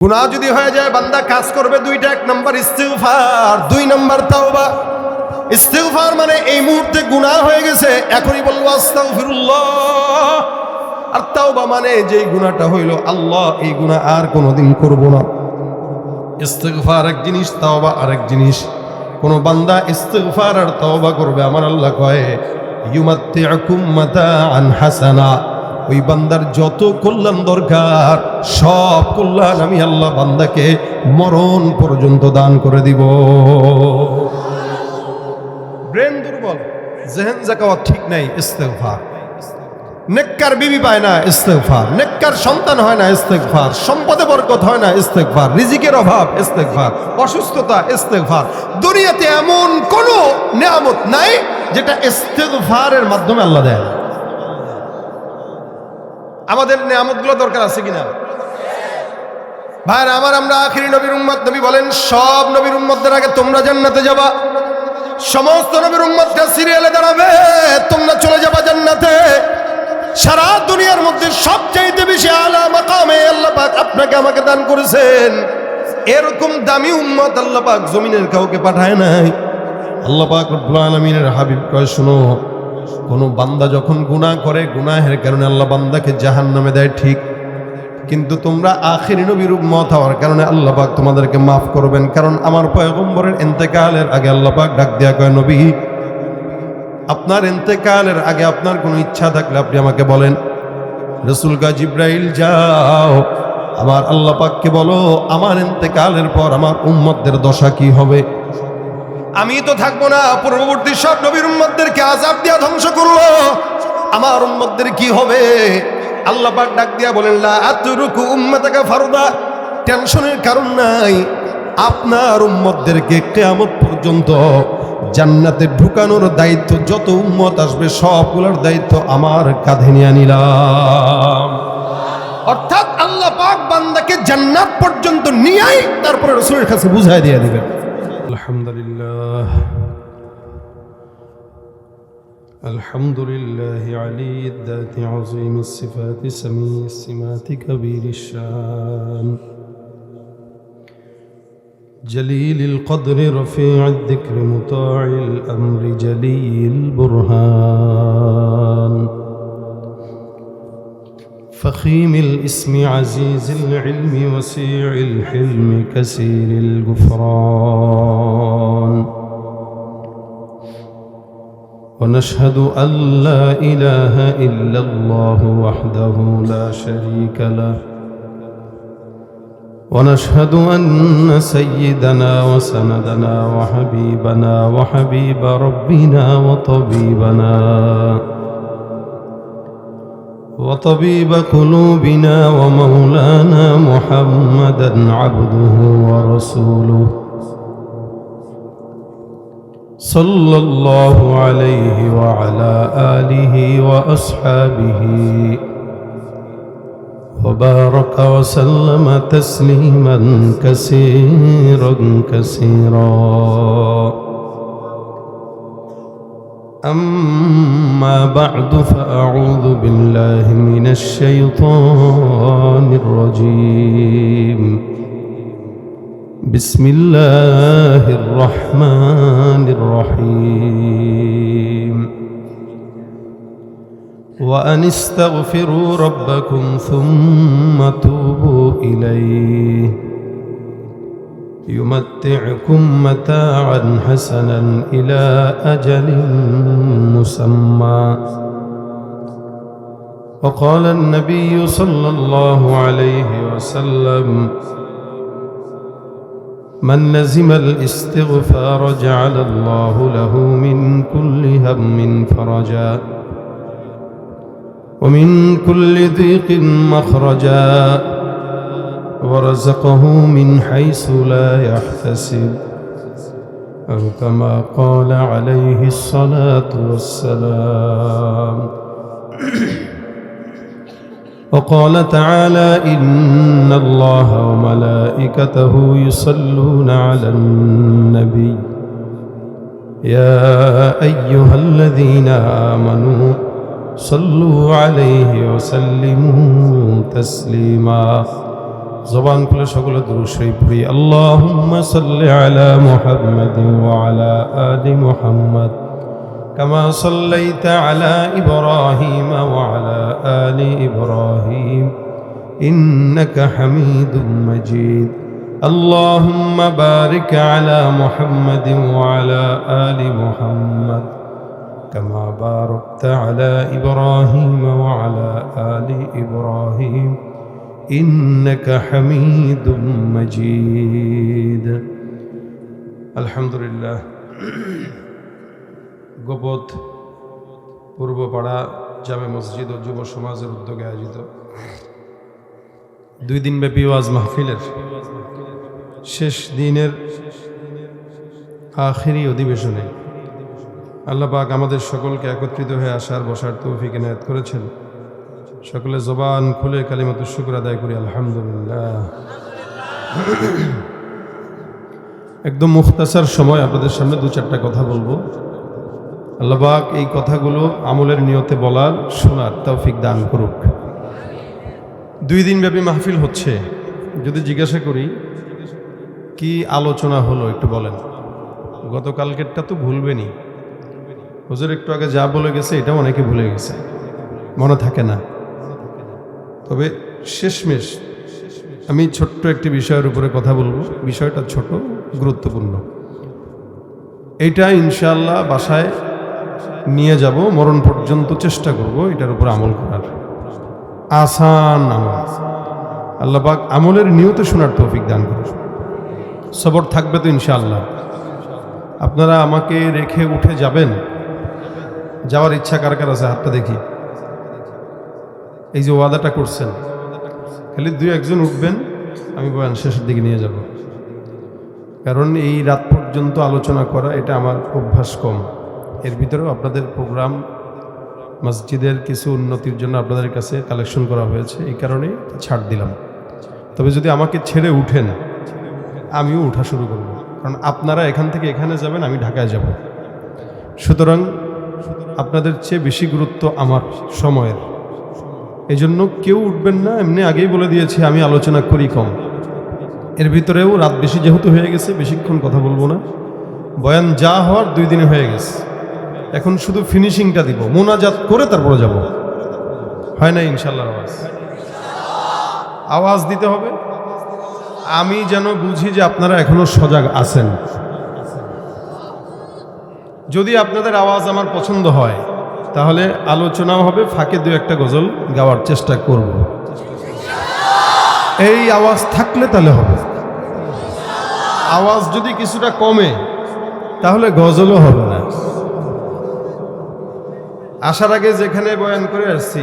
গুনাহ যদি হয়ে যায় বান্দা কাজ করবে দুইটা, এক নম্বর ইস্তিগফার, দুই নম্বর তাওবা। ইস্তিগফার মানে এই মুহূর্তে গুনাহ হয়ে গেছে, এখনই বলবো আস্তাগফিরুল্লাহ। আর তাওবা মানে যেই গুনাহটা হইল, আল্লাহ এই গুনাহ আর কোনোদিন করব না। ইস্তিগফার এক জিনিস, তাওবা আরেক জিনিস। কোন বান্দা ইস্তিগফার আর তাওবা করবে, আমার আল্লাহ কয় ইউমাত্তিউকুম মাতাআন হাসানা, ওই বান্দার যত কল্যাণ দরকার সব কল্যাণ আমি আল্লাহ বান্দাকে মরণ পর্যন্ত দান করে দিব। ব্রেন দুর্বল, জেহেন জাকাওয়াত ঠিক নাই, ইস্তিগফার। নেককার বিবি পায় না, ইস্তিগফার। নেককার সন্তান হয় না, ইস্তিগফার। সম্পদে বরকত হয় না, ইস্তিগফার। রিজিকের অভাব, ইস্তিগফার। অসুস্থতা, ইস্তিগফার। দুনিয়াতে এমন কোনো নিয়ামত নাই যেটা ইস্তিগফারের মাধ্যমে আল্লাহ দেয়। আমাদের নিয়ামতগুলো দরকার আছে কিনা ভাইরা আমার? আমরা আখিরি নবীর উম্মত। নবী বলেন সব নবীর উম্মতদের আগে তোমরা জান্নাতে যাবা। সমস্ত নবীর উম্মতরা সিরিয়ালে দাঁড়াবে, তোমরা চলে যাবা জান্নাতে। সারা দুনিয়ার মধ্যে সবচাইতে বেশি আলা মাকামে আল্লাহ পাক আপনাকে আমাকে দান করেছেন। এরকম দামি উম্মত আল্লাহ পাক জমিনের কাউকে পাঠায় নাই। আল্লাহ পাক রব্বুল আলামিনের হাবিব কয়, শুনো, কোন বান্দা যখন গুনাহ করে, গুনাহের কারণে আল্লাহ বান্দাকে জাহান্নামে দেয় ঠিক, কিন্তু তোমরা আখিরি নবীর উম্মত হওয়ার কারণে আল্লাহ পাক তোমাদেরকে মাফ করবেন। কারণ আমার পয়গম্বরের ইন্তেকালের আগে আল্লাহ পাক ডাক দিয়া কয়, নবী আপনার ইন্তেকালের আগে আপনার কোনো ইচ্ছা থাকলে আপনি আমাকে বলেন। রাসূল কয়, জিবরাইল যাও আমার আল্লাহ পাককে বলো আমার ইন্তেকালের পর আমার উম্মতদের দশা কি হবে। আমি তো থাকবো না, পূর্ববর্তী সব নবীর উম্মতদেরকে আযাব দিয়া ধ্বংস করলো, আমার উম্মতদের কি হবে? আল্লাহ পাক ডাক দিয়া বলেন, লা আতরুকু উম্মাতাকা ফারদা, টেনশনের কারণ নাই। আপনার উম্মতদেরকে কিয়ামত পর্যন্ত জান্নাতে ঢুকানোর দায়িত্ব, যত উম্মত আসবে সবগুলোর দায়িত্ব আমার কাঁধে নিয়ে নিলাম। অর্থাৎ আল্লাহ পাক বান্দাকে জান্নাত পর্যন্ত নিয়েই তারপরে রাসূলের কাছে বুঝায় দিয়ে দিবেন। আলহামদুলিল্লাহ, আলহামদুলিল্লাহ আলিয়্যিদ যাতি আযীমিস সিফাতি সামিয়্যিস সিমাতি কাবীরিশ শান জলিলিল কদরি রফি'আদ যিকরি মুতা'ইল আমরি জলিল বুরহান فخيم الاسم عزيز العلم وسيع الحلم كثير الغفران ونشهد أن لا إله إلا الله وحده لا شريك له ونشهد أن سيدنا وسندنا وحبيبنا وحبيب ربنا وطبيب قلوبنا ومولانا محمدا عبده ورسوله صلى الله عليه وعلى آله وأصحابه وبارك وسلم تسليما كثيرا كثيرا. أما بعد فأعوذ بالله من الشيطان الرجيم. بسم الله الرحمن الرحيم. وأن استغفروا ربكم ثم توبوا إليه يمتعكم متاعا حسنا إلى أجل مسمى. وقال النبي صلى الله عليه وسلم من لزم الاستغفار جعل الله له من كل هم فرجا ومن كل ضيق مخرجا ورزقه من حيث لا يحتسب أو كما قال عليه الصلاة والسلام. وقال تعالى إن الله وملائكته يصلون على النبي يا أيها الذين آمنوا صلوا عليه وسلموا تسليما. জবান খুলে সকলে দুরূদ শরীফ পড়ি। আল্লাহুম্মা সাল্লি আলা মুহাম্মাদিন ওয়া আলা আলি মুহাম্মাদ কামা সাল্লাইতা আলা ইব্রাহিম ওয়া আলা আলি ইব্রাহিম ইন্নাকা হামিদুম মাজিদ। আল্লাহুম্মা বারিক আলা মুহাম্মাদিন ওয়া আলা আলি মুহাম্মাদ কামা বারাকতা আলা ইব্রাহিম ওয়া আলা আলি ইব্রাহিম ইন্নাকা হামিদুম মাজিদ। আলহামদুলিল্লাহ। গোপদ পূর্বপাড়া জামে মসজিদ ও যুব সমাজের উদ্যোগে আয়োজিত 2 দিনব্যাপী ওয়াজ মাহফিলের শেষ দিনের আখিরি অধিবেশনে আল্লাহ পাক আমাদের সকলকে একত্রিত হয়ে আসার বসার তৌফিক এনায়েত করেছেন। সকলে জবান খুলে কালিমাতুশ শুকর আদায় করি আলহামদুলিল্লাহ। একদম মুখতাসার সময় আপনাদের সামনে 2-4টা কথা বলবো। আল্লাহ পাক এই কথাগুলো আমলের নিয়তে বলার শোনার তৌফিক দান করুক। 2 দিনব্যাপী মাহফিল হচ্ছে, যদি জিজ্ঞাসা করি কি আলোচনা হলো একটু বলেন। গতকালকেরটা তো ভুলবেনি, হুজুর একটু আগে যা বলে গেছে এটাও অনেকে ভুলে গেছে, মনে থাকে না। তবে শেষমেশ আমি ছোট্ট একটি বিষয়ের উপরে কথা বলবো। বিষয়টা ছোট, গুরুত্বপূর্ণ। এইটা ইনশাআল্লাহ বাসায় নিয়ে যাব, মরণ পর্যন্ত চেষ্টা করব এটার উপর আমল করার। আসান আমল, আল্লাহ পাক আমলের নিয়তে শোনার তৌফিক দান করুন। সবর থাকবে তো ইনশাআল্লাহ। আপনারা আমাকে রেখে উঠে যাবেন, যাওয়ার ইচ্ছা কার কার আছে হাতটা দেখি। এই যে ওয়াদাটা করছেন, খালি 2-1 জন উঠবেন, আমি বয়ান শেষের দিকে নিয়ে যাব। কারণ এই রাত পর্যন্ত আলোচনা করা এটা আমার অভ্যাস কম। এর ভিতরেও আপনাদের প্রোগ্রাম, মসজিদের কিছু উন্নতির জন্য আপনাদের কাছে কালেকশন করা হয়েছে, এই কারণে ছাড় দিলাম। তবে যদি আমাকে ছেড়ে উঠেন আমিও উঠা শুরু করব, কারণ আপনারা এখান থেকে এখানে যাবেন, আমি ঢাকায় যাব। সুতরাং আপনাদের চেয়ে বেশি গুরুত্ব আমার সময়ের। এই জন্য কেউ উঠবেন না, এমনি আগেই বলে দিয়েছি আমি আলোচনা করি কম। এর ভিতরেও রাত বেশি যেহেতু হয়ে গেছে, বেশিক্ষণ কথা বলবো না। বয়ান যা হওয়ার 2 দিনে হয়ে গেছে, এখন শুধু ফিনিশিংটা দিব, মোনাজাত করে তারপরে যাব। হয় না ইনশাআল্লাহ? আওয়াজ দিতে হবে। আমি যেন বুঝি যে আপনারা এখনো সজাগ আছেন। যদি আপনাদের আওয়াজ আমার পছন্দ হয় তাহলে আলোচনাও হবে, ফাঁকে 2-1টা গজল গাওয়ার চেষ্টা করব। এই আওয়াজ থাকলে তাহলে হবে। আওয়াজ যদি কিছুটা কমে তাহলে গজলও হবে না। আসার আগে যেখানে বয়ান করে আসছি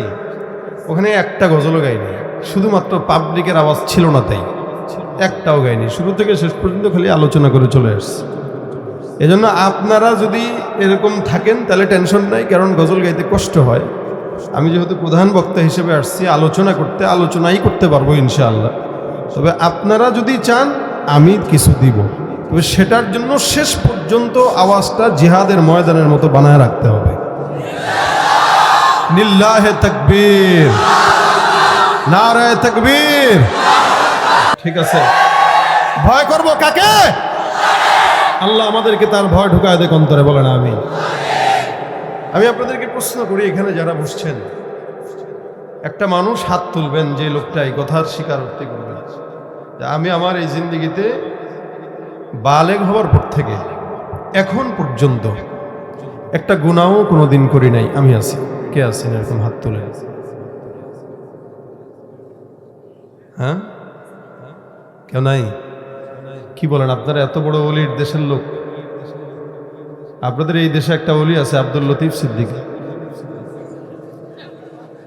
ওখানে একটা গজলও গাইনি, শুধুমাত্র পাবলিকের আওয়াজ ছিল না তাই একটাও গাইনি। শুরু থেকে শেষ পর্যন্ত খালি আলোচনা করে চলে আসছি। এজন্য আপনারা যদি এরকম থাকেন তাহলে টেনশন নাই, কারণ গজল গাইতে কষ্ট হয়। আমি যেহেতু প্রধান বক্তা হিসেবে আসছি আলোচনা করতে, আলোচনাই করতে পারবো ইনশাআল্লাহ। তবে আপনারা যদি চান আমি কিছু দিব, তবে সেটার জন্য শেষ পর্যন্ত আওয়াজটা জিহাদের ময়দানের মতো বানায় রাখতে হবে। লিল্লাহে তাকবীর, নারায়ে তাকবীর। ঠিক আছে? ভয় করব কাকে? আল্লাহ আমাদেরকে তার ভয় ঢুকায় দেখ অন্তরে, বলেন আমিন। আমি আপনাদেরকে প্রশ্ন করি, এখানে যারা বসছেন, একটা মানুষ হাত তুলবেন যে লোকটা এই কথার স্বীকারোক্তি করবেন যে আমি আমার এই জিন্দেগিতে বালেগ হওয়ার পর থেকে এখন পর্যন্ত একটা গুনাহও কোনোদিন করি নাই। আমি আছি? কে আছেন এরকম হাত তুলে? হ্যাঁ, কেউ নাই? কি বলেন আপনারা? এত বড় ওলির দেশের লোক। আপনাদের এই দেশে একটা ওলি আছে, আব্দুল লতিফ সিদ্দিকী,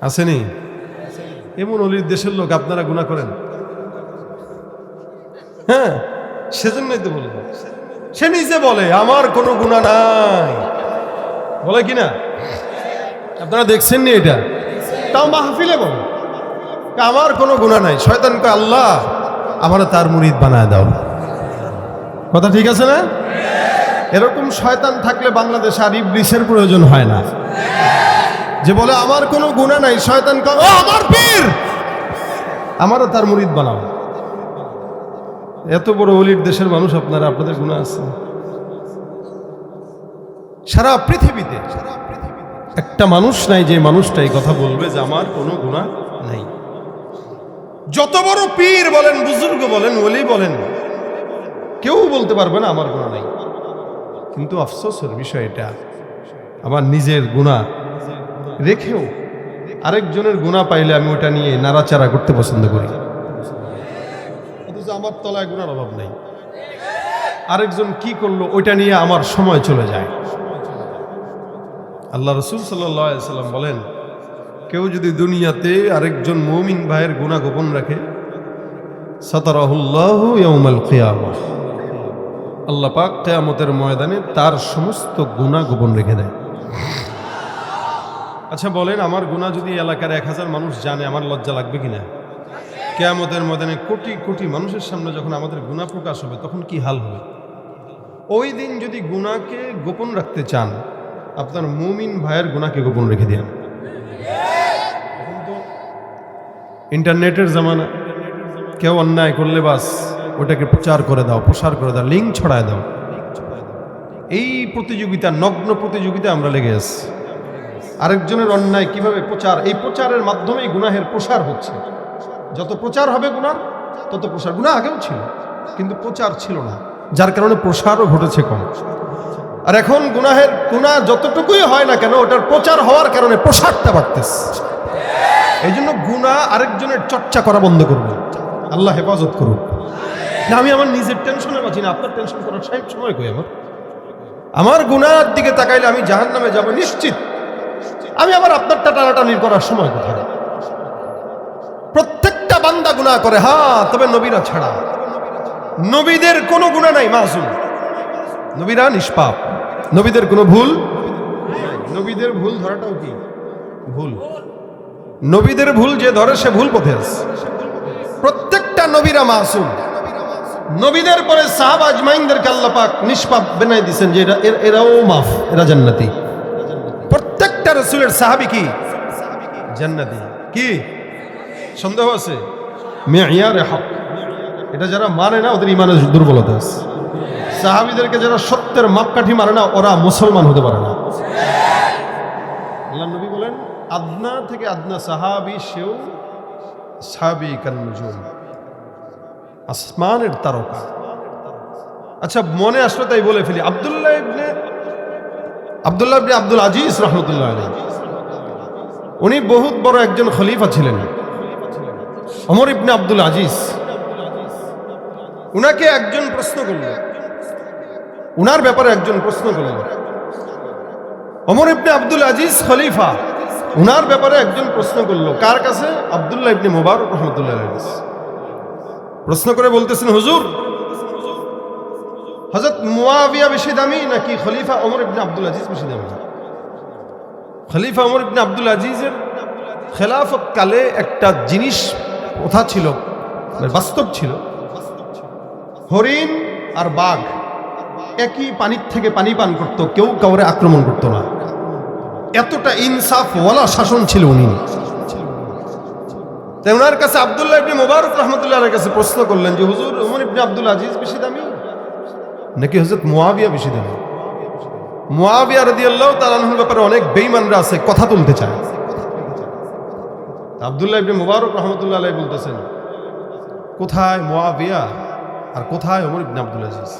আসেনি? এমন ওলির দেশের লোক আপনারা গুনাহ করেন? হ্যাঁ, সেজন্যই তো বলবো। সে নিজে বলে আমার কোনো গুনাহ নাই, বলে কিনা? আপনারা দেখছেন নি এটা? তাও মাহফিলে বলে আমার কোনো গুনাহ নাই। শয়তান কয় আল্লাহ আমার তার মুরিদ বানায় দাও। কথা ঠিক আছে না? এরকম শয়তান থাকলে বাংলাদেশে আর ইবলিসের প্রয়োজন হয় না, যে বলে আমার কোনো গুনাহ নাই। শয়তান কয় ও আমার পীর, আমারও তার মুরিদ বানাও। এত বড় অলির দেশের মানুষ আপনারা, আপনাদের গুনাহ আছে? সারা পৃথিবীতে একটা মানুষ নাই যে মানুষটা এই কথা বলবে যে আমার কোনো গুনাহ নাই। যত বড় পীর বলেন, বুজুর্গ বলেন, ওলি বলেন, কেউ বলতে পারবে না আমার গুনাহ নাই। কিন্তু আফসোসের বিষয় এটা, আমার নিজের গুনাহ রেখেও আরেকজনের গুনাহ পাইলে আমি ওটা নিয়ে নাড়াচাড়া করতে পছন্দ করি। অথচ আমার তলায় গুনার অভাব নাই, আরেকজন কি করলো ওইটা নিয়ে আমার সময় চলে যায়। আল্লাহ রসুল সাল্লাল্লাহু আলাইহি সাল্লাম বলেন, কেউ যদি দুনিয়াতে আরেকজন মুমিন ভাইয়ের গুনাহ গোপন রাখে, সাতারাহুল্লাহু ইয়াউমাল কিয়ামাহ, আল্লাহ পাক কিয়ামতের ময়দানে তার সমস্ত গুনাহ গোপন রেখে দেয়। আচ্ছা বলেন, আমার গুনাহ যদি এলাকার 1000 মানুষ জানে, আমার লজ্জা লাগবে কিনা? কিয়ামতের ময়দানে কোটি কোটি মানুষের সামনে যখন আমাদের গুনাহ প্রকাশ হবে, তখন কি হাল হবে? ওই দিন যদি গুনাহকে গোপন রাখতে চান, আপনার মুমিন ভাইয়ের গুনাহকে গোপন রেখে দেন। ইন্টারনেটের জামানা, কেউ অন্যায় করলে বাস ওটাকে প্রচার করে দাও, প্রসার করে দাও, লিঙ্ক ছড়ায় দাও। এই প্রতিযোগিতা, নগ্ন প্রতিযোগিতা আমরা লেগে আছি। আরেকজনের অন্যায় কিভাবে প্রচার, এই প্রচারের মাধ্যমেই গুনাহের প্রসার হচ্ছে। যত প্রচার হবে গুনার, তত প্রসার। গুনাহ আগেও ছিল, কিন্তু প্রচার ছিল না, যার কারণে প্রসারও ঘটেছে কম। আর এখন গুনাহ যতটুকুই হয় না কেন, ওটার প্রচার হওয়ার কারণে প্রসারটা বাড়তেছে। এই জন্য গুনাহ আরেকজনের চর্চা করা বন্ধ করবে। আল্লাহ হেফাজত করুক। না, আমি আমার নিজের টেনশনে বাঁচি না, আপনার টেনশন করার সময় কই আমার গুনাহের দিকে তাকাইলে আমি জাহান্নামে যাব নিশ্চিত। আমি আবার আপনার টানাটানি করার সময় কোথায়? প্রত্যেকটা বান্দা গুনাহ করে, হ্যাঁ, তবে নবীরা ছাড়া। নবীদের কোনো গুনাহ নাই, মাসুম। নবীরা নিষ্পাপ, নবীদের কোনো ভুল নাই। নবীদের ভুল ধরাটাও কি ভুল? নবীদের ভুল যে ধরে সে ভুল পথে আছে। প্রত্যেকটা নবীরা মাসুম। নবীদের পরে সাহাবা আজমাইনদেরকে আল্লাহ পাক নিষ্পাপ বানাই দিয়েছেন, যে এরাও মাফ, এরা জান্নাতি। প্রত্যেকটা রাসূলের সাহাবী কি জান্নাতি? কি সন্দেহ আছে? মেয়ারে হক, এটা যারা মানে না ওদের ইমানের দুর্বলতা আছে। সাহাবীদেরকে যারা সত্যের মাপকাঠি মানে না, ওরা মুসলমান হতে পারে না। আল্লাহ নবী বলেন, আদনা থেকে আদনা সাহাবী সেও সাহাবী কান্নুজুম, আসমানের তারকা। আচ্ছা, মনে আসলো তাই বলে ফেলি। আব্দুল্লাহ ইবনে আব্দুল আজিজ রহমতুল্লাহ আলাইহি, উনি বহুত বড় একজন খলিফা ছিলেন। ওমর ইবনে আব্দুল আজিজ, উনাকে একজন প্রশ্ন করল, উনার ব্যাপারে একজন প্রশ্ন করল। ওমর ইবনে আব্দুল আজিজ খলিফা, উনার ব্যাপারে একজন প্রশ্ন করলো। কার কাছে? আব্দুল্লাহ ইবনে মুবারক রহমতুল্লাহ আলাইহি। প্রশ্ন করে বলতেছেন, হুজুর, হযরত মুয়াবিয়া বেশি দামি নাকি খলিফা ওমর ইবনে আব্দুল আজিজ বেশি দামি? খলিফা ওমর ইবনে আব্দুল আজিজের খেলাফত কালে একটা জিনিস প্রথা ছিল, বাস্তব ছিল। হরিণ আর বাঘ একই পানির থেকে পানি পান করত, কেউ কাউরে আক্রমণ করত না। এতটা ইনসাফওয়ালা শাসন ছিল উনি। তাই ওনার কাছে আব্দুল্লাহ ইবনে মুবারক রহমতুল্লাহর কাছে প্রশ্ন করলেন যে, হুজুর, ওমর ইবনে আব্দুল আজিজ বেশি দামি নাকি হযরত মুয়াবিয়া বেশি দামি? মুয়াবিয়া রাদিয়াল্লাহু তাআলা আনহুর ব্যাপারে অনেক বেঈমানরা আছে, কথা তুলতে চায়। আব্দুল্লাহ ইবনে মুবারক রহমতুল্লাহ আলাইহি বলতেছেন, কোথায় মুয়াবিয়া আর কোথায় ওমর ইবনে আব্দুল আজিজ?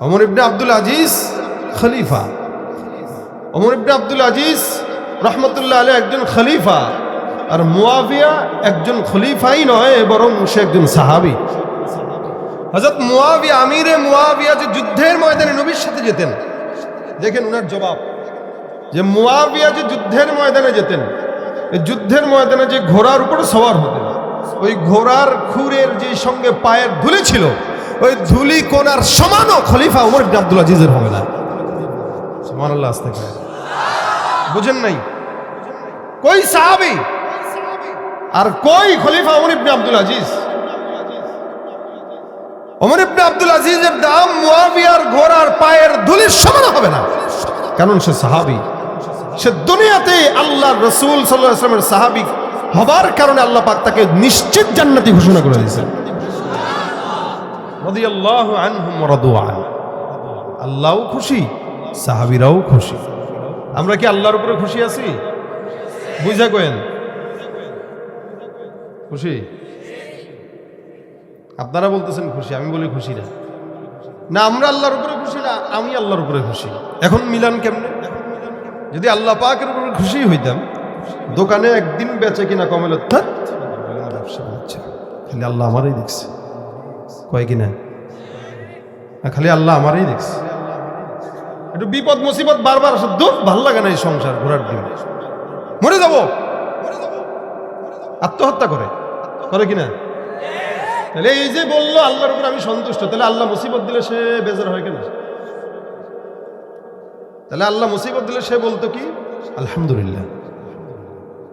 ওমর ইবনে আব্দুল আজিজ খলিফা, ওমর ইবনে আব্দুল আজিজ রহমতুল্লাহ আলাইহি একজন খলিফা, আর মুয়াবিয়া একজন খলিফাই নয়, বরং সে একজন সাহাবী। হযরত মুয়াবিয়া, আমিরে মুয়াবিয়া, যে যুদ্ধের ময়দানে নবীর সাথে যেতেন, দেখেন উনার জবাব, যে মুয়াবিয়া যে যুদ্ধের ময়দানে যেতেন, এই যুদ্ধের ময়দানে যে ঘোড়ার উপরে সওয়ার হতেন, ওই ঘোড়ার খুরের যে সঙ্গে পায়ের ধুলি ছিল, ওই ধুলি কোনার সমানও খলিফা ওমর ইবনে আব্দুল আজিজের হবে না। সুবহানাল্লাহ, আস্তাগফিরুল্লাহ। বুঝেন নাই? কই সাহাবী আর কই খলিফা ওমর ইবনে আব্দুল আজিজ? ওমর ইবনে আব্দুল আজিজের দাম মুয়াবিয়ার ঘোড়ার পায়ের ধুলির সমান হবে না, কারণ সে সাহাবী। সে দুনিয়াতে আল্লাহর রাসূল সাল্লাল্লাহু আলাইহি ওয়াসাল্লামের সাহাবী হবার কারণে আল্লাহ পাক তাকে নিশ্চিত জান্নাতি ঘোষণা করে দিয়েছেন। রাদিয়াল্লাহু আনহুম ওয়া রাদু আন। আল্লাহও খুশি, সাহাবীরাও খুশি। আমরা কি আল্লাহর উপরে খুশি আছি? বুঝা কইেন খুশি? আপনারা বলতেছেন খুশি, আমি বলি খুশি না। না আমরা আল্লাহর উপরে খুশি না, আমি আল্লাহর উপরে খুশি। এখন মিলান কেমনে? যদি আল্লাহ পাকের উপরে খুশি হইতাম, দোকানে একদিন বেচে কিনা কমেল ব্যবসা হচ্ছে, খালি আল্লাহ আমারই দেখছে, কয় কিনা খালি আল্লাহ আমারই দেখছে। একটু বিপদ মুসিবত বারবার আসে, দুঃখ ভাল লাগে না এই সংসার, ঘোরার দিন মরে যাব, আত্মহত্যা করে কিনা? তাহলে এই যে বললো আল্লাহর উপর আমি সন্তুষ্ট, তাহলে আল্লাহ মুসিবত দিলে সে বেজার হয় কেন? তাহলে আল্লাহ মুসিবত দিলে সে বলতো কি? আলহামদুলিল্লাহ।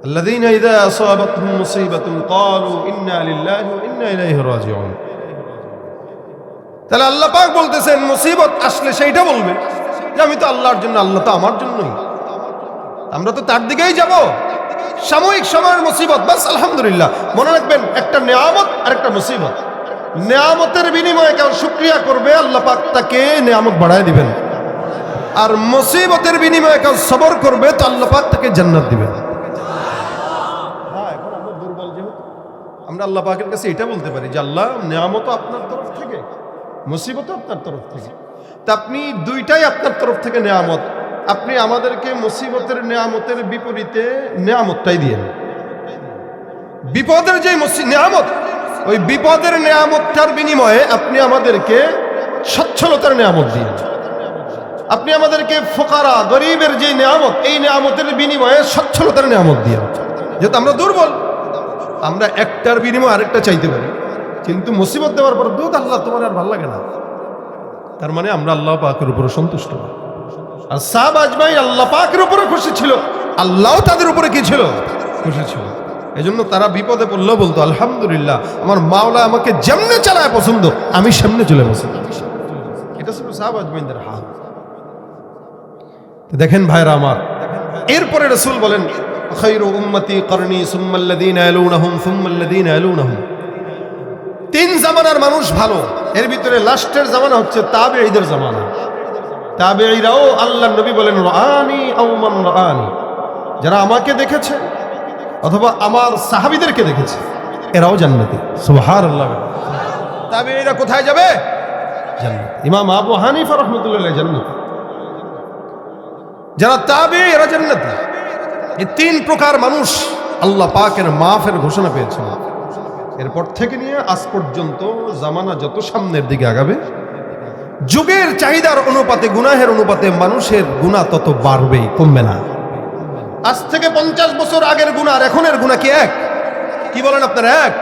আল্লাযীনা ইযা আসাবাতহুম মুসিবাতুন ক্বালু ইন্না লিল্লাহি ওয়া ইন্না ইলাইহি রাজিউন। তাহলে আল্লাহ পাক বলতেছেন মুসিবত আসলে সেইটা বলবে যে আমি তো আল্লাহর জন্য, আল্লাহ তো আমার জন্যই, আমরা তো তার দিকেই যাব। সাময়িক সময়ের মুসিবত, বাস আলহামদুলিল্লাহ। মনে রাখবেন, একটা নেয়ামত আর একটা মুসিবত। নেয়ামতের বিনিময়ে কেউ শুকরিয়া করবে, আল্লাহ পাক তাকে নেয়ামত বাড়ায় দিবেন। আর মুসিবতের বিনিময়ে কেউ সবর করবে, তো আল্লাহ পাক তাকে জান্নাত দিবেন। হ্যাঁ, এখন আমরা দুর্বল যেহেতু, আমরা আল্লাহ পাকের কাছে এটা বলতে পারি যে আল্লাহ নেয়ামতও আপনার তরফ থেকে, মুসিবতও আপনার তরফ থেকে। তা আপনি দুইটাই আপনার তরফ থেকে নেয়ামত, আপনি আমাদেরকে মুসিবতের নেয়ামতের বিপরীতে নেয়ামতটাই দিয়েন। বিপদের যে নেয়ামত, ওই বিপদের নেয়ামতটার বিনিময়ে আপনি আমাদেরকে সচ্ছলতার নেয়ামত দিয়েন। আপনি আমাদেরকে ফোকারা গরিবের যে নেয়ামত, এই নেয়ামতের বিনিময়ে সচ্ছলতার নেয়ামত দিয়েন। যেহেতু আমরা দুর্বল, আমরা একটার বিনিময়ে আরেকটা চাইতে পারি, কিন্তু মুসিবত দেওয়ার পর দুঃখ, আল্লাহ তোমার আর ভালো লাগে না, তার মানে আমরা আল্লাহ পাকের উপরে সন্তুষ্ট। আর সাহাবা আজমাইন আল্লাহ পাকের উপরে খুশি ছিল, আল্লাহও তাদের উপরে কি ছিল? খুশি ছিল। এজন্য তারা বিপদে পড়লেও বলতো আলহামদুলিল্লাহ, আমার মাওলা আমাকে যেমনে চালায় পছন্দ, আমি সামনে চলে বসি। এটা ছিল সাহাবা আজমাইনদের হাল। দেখেন ভাইরা আমার, এরপরে রাসূল বলেন খায়রু উম্মতি করনি সুম্মাল্লাযীনা ইয়ালুনহুম সুম্মাল্লাযীনা ইয়ালুনহুম। তিন জামানার মানুষ ভালো, এর ভিতরে লাস্টের জামানা হচ্ছে তাবেঈদের জামানা। তাবেঈরাও আল্লাহর নবী বলেন রাআনি আও মান রাআনি, যারা আমাকে দেখেছে অথবা আমার সাহাবীদেরকে দেখেছে এরাও জান্নাতি। সুবহানাল্লাহ। তাবেঈরা কোথায় যাবে? জান্নাত। ইমাম আবু হানিফা রাহমাতুল্লাহ জান্নাতি, যারা তাবেঈ এরা জান্নাতি। এই তিন প্রকার মানুষ আল্লাহ পাকের মাফের ঘোষণা পেয়েছেন। এরপর থেকে নিয়ে আজ পর্যন্ত জামানা যত সামনের দিকে আগাবে, যুগের চাহিদার অনুপাতে, গুনাহের অনুপাতে মানুষের গুনাহ তত বাড়বেই, কমবে না। আজ থেকে 50 বছর আগের গুনাহ আর এখনের গুনাহ কি এক? কি বলেন আপনারা? এক?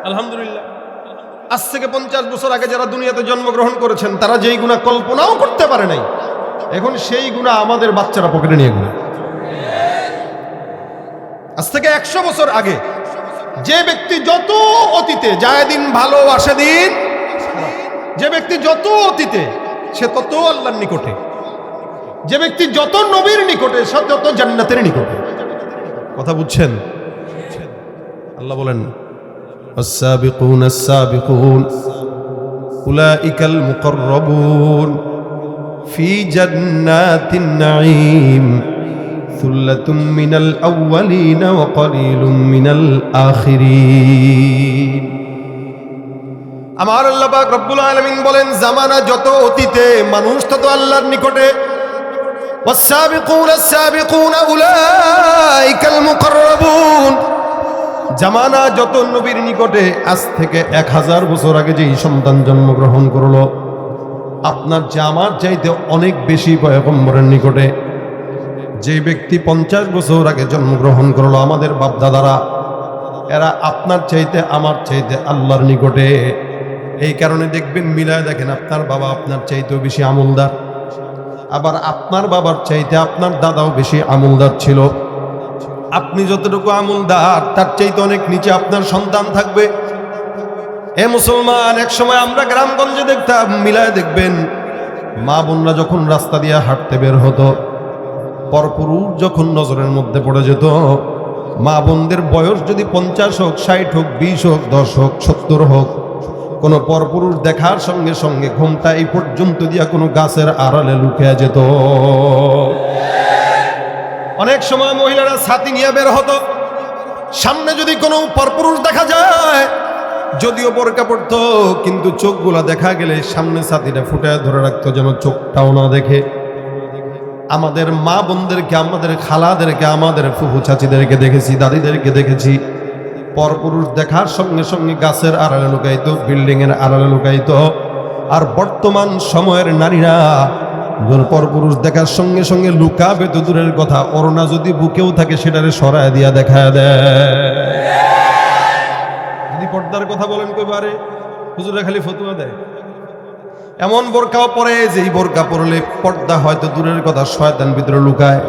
আলহামদুলিল্লাহ। আজ থেকে 50 বছর আগে যারা দুনিয়াতে জন্মগ্রহণ করেছেন, তারা যেই গুনাহ কল্পনাও করতে পারে নাই, এখন সেই গুনাহ আমাদের বাচ্চারা পকেটে নিয়ে ঘুরে। আজ থেকে 100 বছর আগে যে ব্যক্তি যত অতীতে যায় দিন ভালো আসে দিন, যে ব্যক্তি যত অতীতে সে তত আল্লাহর নিকটে, যে ব্যক্তি যত নবীর নিকটে সে তত জান্নাতের নিকটে। কথা বুঝছেন? আল্লাহ বলেন আস-সাবিকুন আস-সাবিকুন উলাইকাল মুকাররাবুন ফি জান্নাতিন নাঈম সুল্লাতুম মিনাল আউয়ালিন ওয়া কলিলুম মিনাল আখিরিন। আমার আল্লাহ পাক রব্বুল আলামিন বলেন জামানা যত অতীতে মানুষ তত আল্লাহর নিকটে। ওয়াস-সাবিকুন আস-সাবিকুন উলাইকাল মুকাররাবুন, জামানা যত নবীর নিকটে। আজ থেকে 1000 বছর আগে যেই সন্তান জন্মগ্রহণ করলো, আপনার যে আমার চাইতে অনেক বেশি পয়গম্বরের নিকটে। যে ব্যক্তি 50 বছর আগে জন্মগ্রহণ করলো, আমাদের বাপদাদারা, এরা আপনার চাইতে আমার চাইতে আল্লাহর নিকটে। এই কারণে দেখবেন, মিলায় দেখেন, আপনার বাবা আপনার চাইতেও বেশি আমলদার, আবার আপনার বাবার চাইতে আপনার দাদাও বেশি আমলদার ছিল। আপনি যতটুকু আমলদার তার চাইতে অনেক নিচে আপনার সন্তান থাকবে। এ মুসলমান, এক সময় আমরা গ্রামগঞ্জে দেখতাম, মিলায় দেখবেন, মা বোনরা যখন রাস্তা দিয়ে হাঁটতে বের হতো, পরপুরুষ যখন নজরের মধ্যে পড়ে যেত, মা বোনদের বয়স যদি 50 হোক, 60 হোক, 20 হোক, 10 হোক, 70 হোক, কোনো পরপুরুষ দেখার সঙ্গে সঙ্গে ঘুমটা এই পর্যন্ত দিয়া কোনো গাছের আড়ালে লুকিয়ে যেত। অনেক সময় মহিলারা ছাতি নিয়ে বের হতো, সামনে যদি কোনো পরপুরুষ দেখা যায়, যদিও বোরকা পড়তো কিন্তু চোখগুলা দেখা গেলে সামনে ছাতিটা ফুটায় ধরে রাখতো যেন চোখটাও না দেখে। আমাদের মা বোনদেরকে, আমাদের খালাদেরকে, আমাদের ফুফু চাচিদেরকে দেখেছি, দাদিদেরকে দেখেছি, পরপুরুষ দেখার সঙ্গে সঙ্গে গাছের আড়ালে লুকাইতো, বিল্ডিং এর আড়ালে লুকাইতো। আর বর্তমান সময়ের নারীরা পরপুরুষ দেখার সঙ্গে সঙ্গে লুকাবে তো দূরের কথা, ওড়না যদি বুকেও থাকে সেটারে সরায় দিয়া দেখায় দেয়। যদি পর্দার কথা বলেন কইবারে হুজুরা খালি ফতুয়া দেয়। এমন বোরকাও পরে যেই বোরকা পরলে পর্দা হয়তো দূরের কথা, শয়তান ভিতরে লুকায়।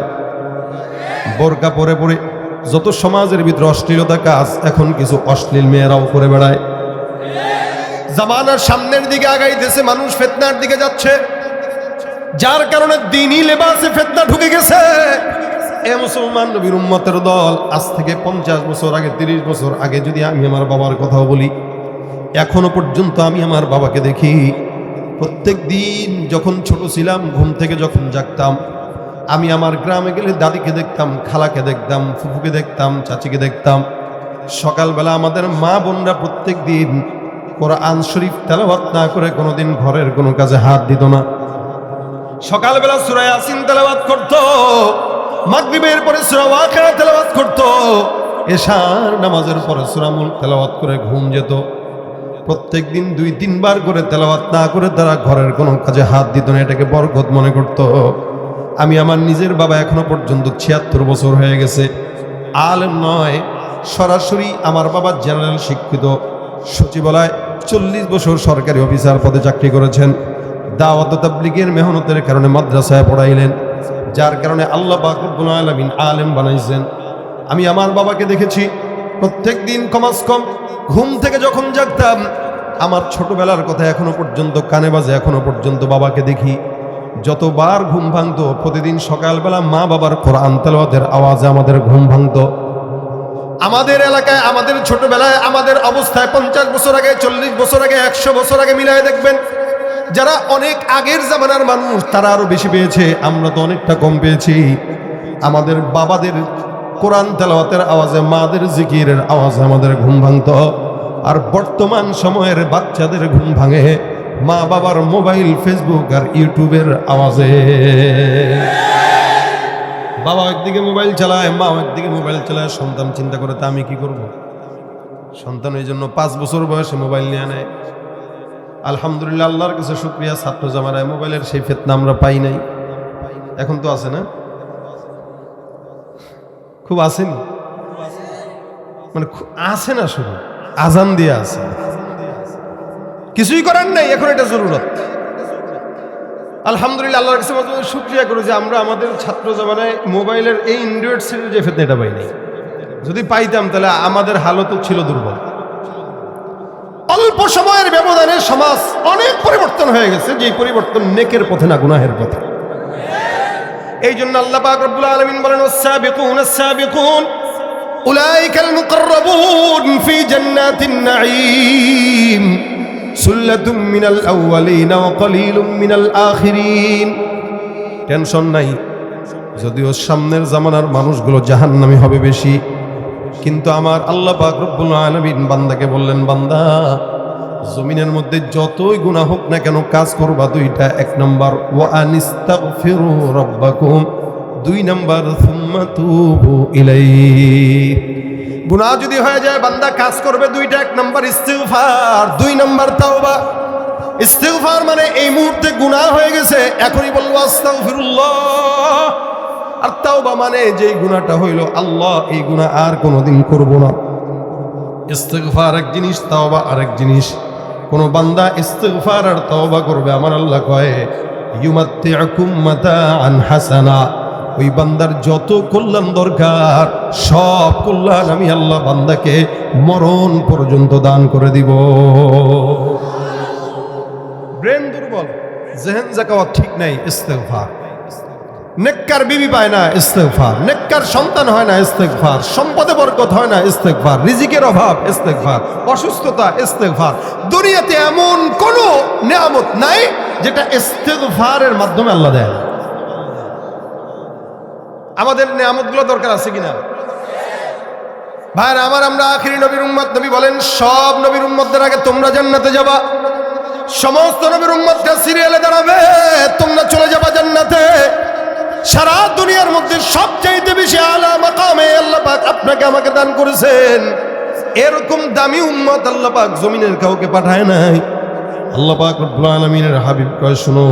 বোরকা পরে পরে যত সমাজের ভিতরে অশ্লীলতা কাজ, এখন কিছু অশ্লীল মেয়েরাও করে বেড়ায়। জামানার সামনের দিকে আগাইতেছে, মানুষ ফিতনার দিকে যাচ্ছে, যার কারণে দ্বীনি লেবাসে ফিতনা ঢুকে গেছে। এ মুসলমান নবীর উম্মতের দল, আজ থেকে 50 বছর আগে, 30 বছর আগে যদি আমি আমার বাবার কথাও বলি, এখনো পর্যন্ত আমি আমার বাবাকে দেখি। প্রত্যেক দিন যখন ছোট ছিলাম, ঘুম থেকে যখন জাগতাম, আমি আমার গ্রামে গেলে দাদিকে দেখতাম, খালাকে দেখতাম, ফুফুকে দেখতাম, চাচিকে দেখতাম। সকালবেলা আমাদের মা বোনরা প্রত্যেক দিন কোরআন শরীফ তেলাওয়াত না করে কোনোদিন ঘরের কোনো কাজে হাত দিত না। সকালবেলা সূরা ইয়াসিন তেলাওয়াত করত, মাগরিবের পরে সূরা ওয়াকিয়া তেলাওয়াত করত, এশার নামাজের পরে সূরা মুলক তেলাওয়াত করে ঘুম যেত। প্রত্যেক দিন 2-3 বার করে তেলাওয়াত না করে তারা ঘরের কোনো কাজে হাত দিত না, এটাকে বরকত মনে করত। আমি আমার নিজের বাবা এখনো পর্যন্ত 76 বছর হয়ে গেছে, আলেম নয়, সরাসরি আমার বাবা জেনারেল শিক্ষিত, সচিবালয় 40 বছর সরকারি অফিসার পদে চাকরি করেছেন। দাওয়াত ও তাবলীগের মেহনতের কারণে মাদ্রাসায় পড়াইলেন, যার কারণে আল্লাহ পাক রব্বুল আলামিন আলেম বানাইছেন। আমি আমার বাবাকে দেখেছি প্রত্যেক দিন কমাস কম ঘুম থেকে যখন জাগতাম, আমার ছোটবেলার কথা এখনো পর্যন্ত কানে বাজে, এখনো পর্যন্ত বাবাকে দেখি। যতবার ঘুম ভাঙতো, প্রতিদিন সকালবেলা মা বাবার কোরআন তেলাওয়াতের আওয়াজে আমাদের ঘুম ভাঙতো। আমাদের এলাকায়, আমাদের ছোটবেলায়, আমাদের অবস্থায় 50 বছর আগে, 40 বছর আগে, 100 বছর আগে মিলায় দেখবেন, যারা অনেক আগের জামানার মানুষ তারা আরো বেশি পেয়েছে, আমরা তো অনেকটা কম পেয়েছি। আমাদের বাবাদের কোরআন তেলাওয়াতের আওয়াজে, মাদের জিকিরের আওয়াজে আমাদের ঘুম ভাঙতো। আর বর্তমান সময়ের বাচ্চাদের ঘুম ভাঙে মা বাবার মোবাইল, ফেসবুক আর ইউটিউবের আওয়াজে। বাবা একদিকে মোবাইল চালায়, মা একদিকে মোবাইল চালায়, সন্তান চিন্তা করে তা আমি কি করব। সন্তান এই জন্য 5 বছর বয়সে মোবাইল নিয়ে নেয়। আলহামদুলিল্লাহ, আল্লাহর কাছে শুকরিয়া, ছাত্র জামানায় মোবাইলের সেই ফিতনা আমরা পাই নাই। এখন তো আছে না, খুব আসেনি, মানে আছে না, শুধু আজান দিয়ে আছে, কিছুই করার নাই, এখন এটা জরুরত। আলহামদুলিল্লাহ, আল্লাহর কাছে শুকরিয়া করি যে আমরা আমাদের ছাত্র জামানায় মোবাইলের এই অ্যান্ড্রয়েড সেটের যে ফিতনা এটা পাই নাই। যদি পাইতাম তাহলে আমাদের হালত ছিল দুর্বল। অল্প সময়ের ব্যবধানে সমাজ অনেক পরিবর্তন হয়ে গেছে, যে পরিবর্তন নেকের পথে না গুনাহের পথে। এই জন্য আল্লাহ পাক রব্বুল আলামিন বলেন, ওয়াস-সাবিকুন আস-সাবিকুন উলাইকাল মুকাররাবুন ফি জান্নাতিন নাঈম সুল্লাতুম মিনাল আউওয়ালিন ওয়া কলিলুম মিনাল আখিরিন। টেনশন নাই, যদিও সামনের জামানার মানুষগুলো জাহান্নামী হবে বেশি, কিন্তু আমার আল্লাহ পাক রব্বুল আলামিন বান্দাকে বললেন, বান্দা জমিনের মধ্যে যতই গুনাহ হোক না কেন কাজ করবা দুইটা। 1 নাম্বার ওয়া আনিস্তাগফিরু রাব্বাকুম, 2 নাম্বার সুম্মা তুবু ইলাইহি। গুনাহ যদি হয়ে যায় বান্দা কাজ করবে দুইটা, 1 নাম্বার ইস্তিগফার, 2 নাম্বার তাওবা। ইস্তিগফার মানে এই মুহূর্তে গুনাহ হয়ে গেছে, এখনই বলবো আস্তাগফিরুল্লাহ। আর তাওবা মানে যেই গুনাহটা হইল, আল্লাহ এই গুনাহ আর কোনোদিন করব না। ইস্তিগফার এক জিনিস, তাওবা আরেক জিনিস। কোন বান্দা ইস্তিগফার আর তাওবা করবে, আমার আল্লাহ কয় ইউমাত্তিউকুম মাতাআন হাসানা, ওই বান্দার যত কল্যাণ দরকার সব কল্যাণ আমি আল্লাহ বান্দাকে মরণ পর্যন্ত দান করে দিব। ব্রেন দুর্বল, জেহেন জাকাওয়াত ঠিক নাই, ইস্তিগফার। নেককার বিবি পায় না ইস্তেগফার, নেককার সন্তান হয় না ইস্তেগফার, সম্পদে বরকত হয় না ইস্তেগফার, রিজিকের অভাব ইস্তেগফার, অসুস্থতা ইস্তেগফার। দুনিয়াতে এমন কোন নিয়ামত নাই যেটা ইস্তেগফারের মাধ্যমে আল্লাহ দেয় না। আমাদের নিয়ামতগুলো দরকার আছে কিনা ভাইরা আমার? আমরা আখিরি নবীর উম্মত। নবী বলেন সব নবীর উম্মতদের আগে তোমরা জান্নাতে যাবা। সমস্ত নবীর উম্মতরা সিরিয়ালে দাঁড়াবে, তোমরা চলে যাবা জান্নাতে। সারা দুনিয়ার মধ্যে সবচাইতে বেশি আলা মাকামে আল্লাহ পাক আপনাকে আমাকে দান করেছেন। এরকম দামি উম্মত আল্লাহ পাক জমিনের কাউকে পাঠায় নাই। আল্লাহ পাক রব্বুল আলামিনের হাবিব কয়, শুনো,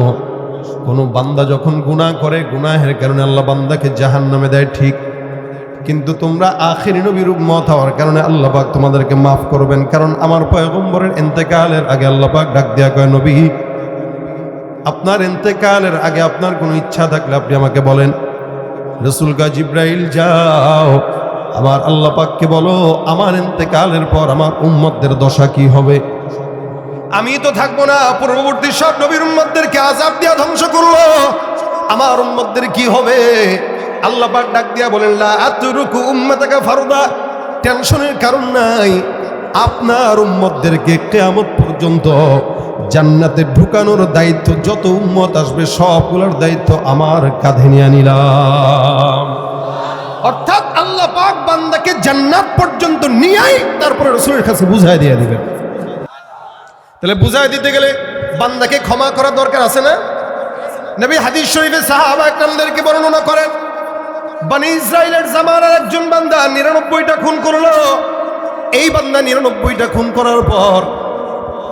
কোন বান্দা যখন গুনাহ করে, গুনাহের কারণে আল্লাহ বান্দাকে জাহান্নামে দেয় ঠিক, কিন্তু তোমরা আখিরি নবীর উম্মত হওয়ার কারণে আল্লাহ পাক তোমাদেরকে মাফ করবেন। কারণ আমার পয়গম্বরের ইন্তেকালের আগে আল্লাহ পাক ডাক দিয়া কয়, নবী, আপনার ইন্তেকালের আগে আপনার কোনো ইচ্ছা থাকলে আপনি আমাকে বলেন। রাসূল কয়, জিব্রাইল যাও আমার আল্লাহ পাককে বলো আমার ইন্তেকালের পর আমার উম্মতদের দশা কি হবে। আমি তো থাকবো না, পূর্ববর্তী সব নবীর উম্মতদেরকে আযাব দিয়া ধ্বংস করলো, আমার উম্মতদের কি হবে? আল্লাহ পাক ডাক দিয়া বলেন, লা আতরুকু উম্মাতাকা ফারদা। টেনশনের কারণ নাই, আপনার উম্মতদেরকে কিয়ামত পর্যন্ত জান্নাতে ঢুকানোর দায়িত্ব, যত উম্মত আসবে সবগুলোর দায়িত্ব আমার কাঁধে নিয়ে নিলাম। অর্থাৎ আল্লাহ পাক বান্দাকে জান্নাত পর্যন্ত নিয়েই তারপরে রাসূলের কাছে বুঝাই দিয়ে দিবেন। তাহলে বুঝাই দিতে গেলে বান্দাকে ক্ষমা করা দরকার আছে না? নবী হাদিস শরীফে সাহাবা একরামদেরকে বর্ণনা করেন, বনি ইসরাইলের জামানার একজন বান্দা 99টা খুন করলো। এই বান্দা 99টা খুন করার পর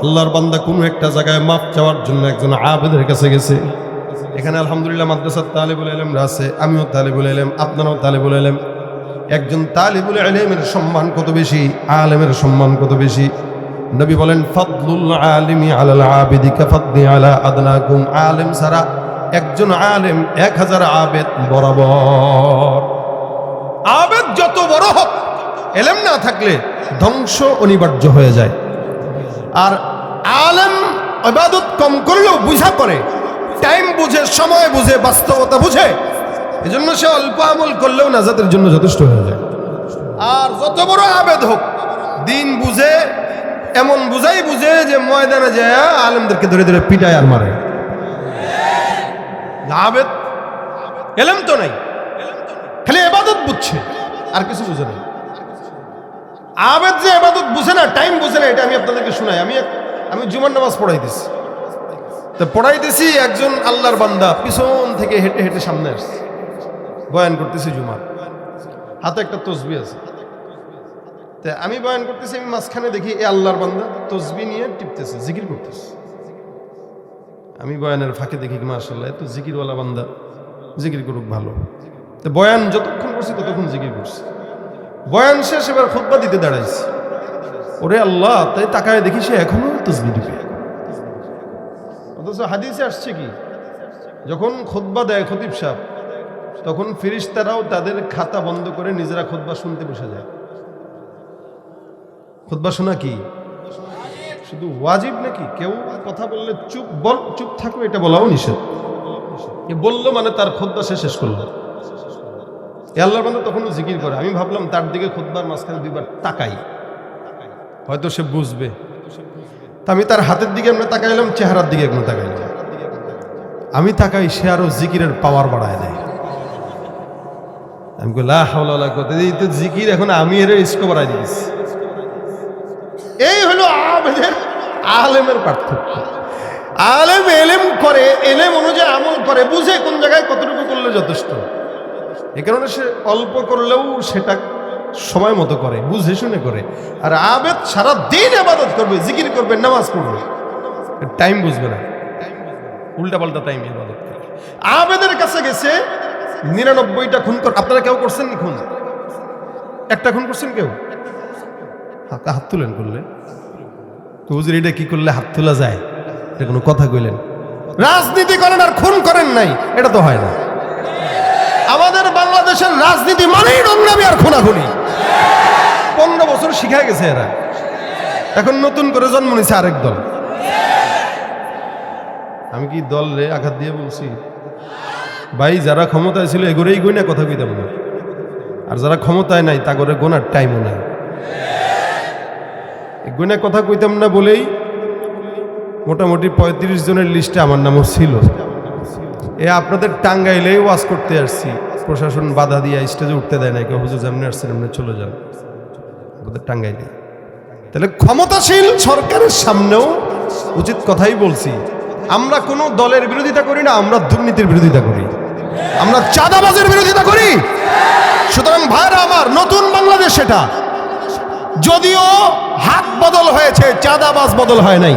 আল্লাহর বান্দা কোনো একটা জায়গায় মাফ চাওয়ার জন্য একজন আবেদের কাছে গেছে। এখানে আলহামদুলিল্লাহ মাদ্রাসার তালিবুল ইলম আছে, আমিও তালিবুল ইলম, আপনারাও তালিবুল ইলম। একজন তালিবুল ইলমের সম্মান কত বেশি, আলেমের সম্মান কত বেশি। নবী বলেন, ফাদলুল আলিমি আলাল আবিদি কাফাদনি আলা আদনাকুম। আলেম ছাড়া একজন আলেম 1000 আবেদ বরাবর। আবেদ যত বড় হোক, ইলম না থাকলে ধ্বংস অনিবার্য হয়ে যায়। আর আলেম ইবাদত কম করলেও বুঝা করে, টাইম বুঝে, সময় বুঝে, বাস্তবতা বুঝে, এজন্য সে অল্প আমল করলেও নাজাতের জন্য যথেষ্ট হয়ে যায়। আর যত বড় আবেদ হোক, দিন বুঝে, এমন বুঝাই বুঝে যে ময়দানে যায় আলেমদেরকে ধরে ধরে পিটায় আর মারে। আবেদ ইলম তো নাই, খালি ইবাদত বুঝছে, আর কিছু বুঝে না। আবেদ যে ইবাদত বুঝে না, টাইম বুঝে না, এটা আমি আপনাদেরকে শোনাই। আমি জুমার নামাজ পড়াইতেছি, তো পড়াইতেছি, একজন আল্লাহর বান্দা পিছন থেকে হেঁটে হেঁটে সামনে আসছে, বয়ান করতেছি জুমার, হাতে একটা তসবিহ আছে। তা আমি বয়ান করতেছি, আমি মাঝখানে দেখি এই আল্লাহর বান্দা তসবিহ নিয়ে টিপতেছে, জিকির করতেছে। আমি বয়ানের ফাঁকে দেখি, মাশাআল্লাহ, এত জিকিরওয়ালা বান্দা, জিকির করুক ভালো। তো বয়ান যতক্ষণ করছি ততক্ষণ জিকির করছি। বয়ান শেষ, এবার খুতবা দিতে দাঁড়াইছি। ওরে আল্লাহ, তাই তাকায় দেখি সে এখনো তসবিহ দিবে। অথচ হাদিসে আসছে কি, যখন খুতবা দেয় খতিব সাহেব, তখন ফেরেশতারাও তাদের খাতা বন্ধ করে নিজেরা খুতবা শুনতে বসে যায়। খুতবা শোনা কি শুধু ওয়াজিব নাকি? কেউ কথা বললে চুপ থাকো, এটা বলাও নিষেধ। এ বললো মানে তার খুতবা সে শেষ করলো। আল্লাহর বান্দা তখনও জিকির করে। আমি ভাবলাম তার দিকে খুতবার মাঝখানে 2বার তাকাই, হয়তো সে বুঝবে। তা আমি তার হাতের দিকে আমরা তাকাইলাম, চেহারার দিকে একবার তাকাইলাম। আমি তাকাই, সে আরো জিকিরের পাওয়ার বাড়ায় দেয়। আমি বলি, লা হাওলা ওয়ালা কুওয়াতা, এই তো জিকির এখন আমি এর ইস্ক বাড়াই দিয়েছি। এই হলো আবেদের আলেমের পার্থক্য। আলেম এলেম করে, এলেম অনুযায়ী আমল করে, বুঝে কোন জায়গায় কতটুকু করলে যথেষ্ট। এ কারণে সে অল্প করলেও সেটা সময় মতো করে, বুঝে শুনে করে। আর আবেদ সারা দিন ইবাদত করবে, জিকির করবে, নামাজ পড়বে, টাইম বুঝবে না, উল্টা পাল্টা টাইম ইবাদত করে। আবেদের কাছে গেছে 99টা খুন কর। আপনারা কেউ করছেন নি খুন? একটা খুন করছেন কেউ? হাত তুলেন করলে তো হুজুর, এটা কি করলে হাত তোলা যায়? এটা কোনো কথা কইলেন? রাজনীতি করেন আর খুন করেন নাই, এটা তো হয় না। আমাদের বাংলাদেশের রাজনীতি মানেই নোংরামি আর খুনাখুনি। 15 বছর শিখে গেছে এরা, এখন নতুন করে জন্ম নিছে আরেক দল। আমি কি দল রে আঘাত দিয়ে বলছি? ভাই যারা ক্ষমতায় ছিল এগুলোই গই না কথা কইতাম না, আর যারা ক্ষমতায় নাই তা করে গোনার টাইমও নাই। গুণে কথা কইতাম না বলেই মোটামুটি 35 জনের লিস্টে আমার নামও ছিল। আপনাদের টাঙ্গাইলে ওয়াজ করতে আসছি, প্রশাসন বাধা দিয়ে স্টেজে উঠতে দেয় না, কেউ হুজুর যেমনি আসছেন এমনি চলে যান আপনাদের টাঙ্গাইলে। তাহলে ক্ষমতাশীল সরকারের সামনেও উচিত কথাই বলছি, আমরা কোনো দলের বিরোধিতা করি না, আমরা দুর্নীতির বিরোধিতা করি, আমরা চাঁদাবাজের বিরোধিতা করি। সুতরাং ভাইরা আমার, নতুন বাংলাদেশ সেটা, যদিও হাত বদল হয়েছে, চাঁদাবাজ বদল হয় নাই।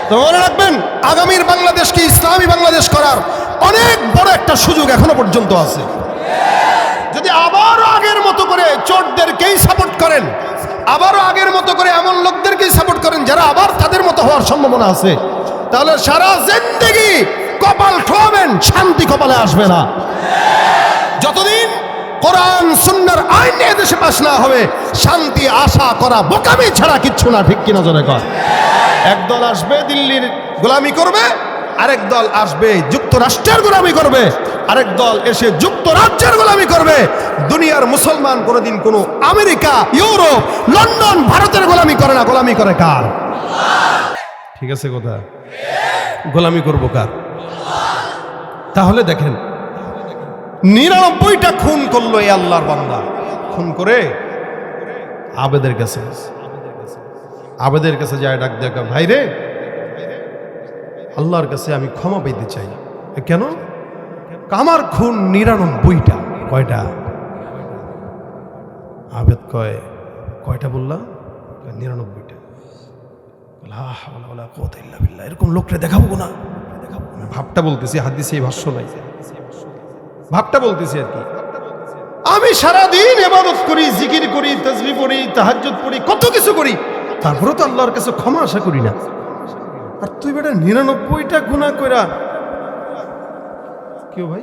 তো মনে রাখবেন, আগামীর বাংলাদেশকে ইসলামী বাংলাদেশ করার অনেক বড় একটা সুযোগ এখনো পর্যন্ত আছে। যদি আবারও আগের মতো করে চোরদেরকেই সাপোর্ট করেন, আবারও আগের মতো করে এমন লোকদেরকেই সাপোর্ট করেন যারা আবার তাদের মতো হওয়ার সম্ভাবনা আছে, তাহলে সারা জিন্দেগি কপাল ঠোয়াবেন, শান্তি কপালে আসবে না। যতদিন কোরআন সুন্নাহর আইন এদেশে পাশ না হবে, শান্তি আশা করা বোকামি ছাড়া কিচ্ছু না। ঠিক কিনা জোরে কর। একদল আসবে দিল্লির গোলামি করবে, আরেক দল আসবে যুক্তরাষ্ট্রের গোলামি করবে, আরেক দল এসে যুক্তরাজ্যের গোলামি করবে। দুনিয়ার মুসলমান কোনোদিন কোনো আমেরিকা, ইউরোপ, লন্ডন, ভারতের গোলামি করে না। গোলামি করে কার? ঠিক আছে কথা, গোলামি করবো কার? তাহলে দেখেন, 99টা খুন করলো এই আল্লাহর বান্দা। খুন করে আবেদের কাছে যায়, ডাক দেখা, ভাই রে, আল্লাহর কাছে আমি ক্ষমা পেতে চাই। কেন? আমার খুন 99টা। কয়টা? আবেদ কয়, কয়টা বললাম? 99টা। এরকম লোকটা দেখাবো না। ভাবটা বলতেছি, হাদিসে এই ভাষ্য নাই, ভাবটা বলতেছি আর কি। আমি সারাদিন ইবাদত করি, জিকির করি, তাসবিহ পড়ি, তাহাজ্জুদ পড়ি, কত কিছু করি, তারপরে তো আল্লাহর কাছে ক্ষমা আশা করি না। আর তুই বেটা 99টা গুনাহ কইরা, কেউ ভাই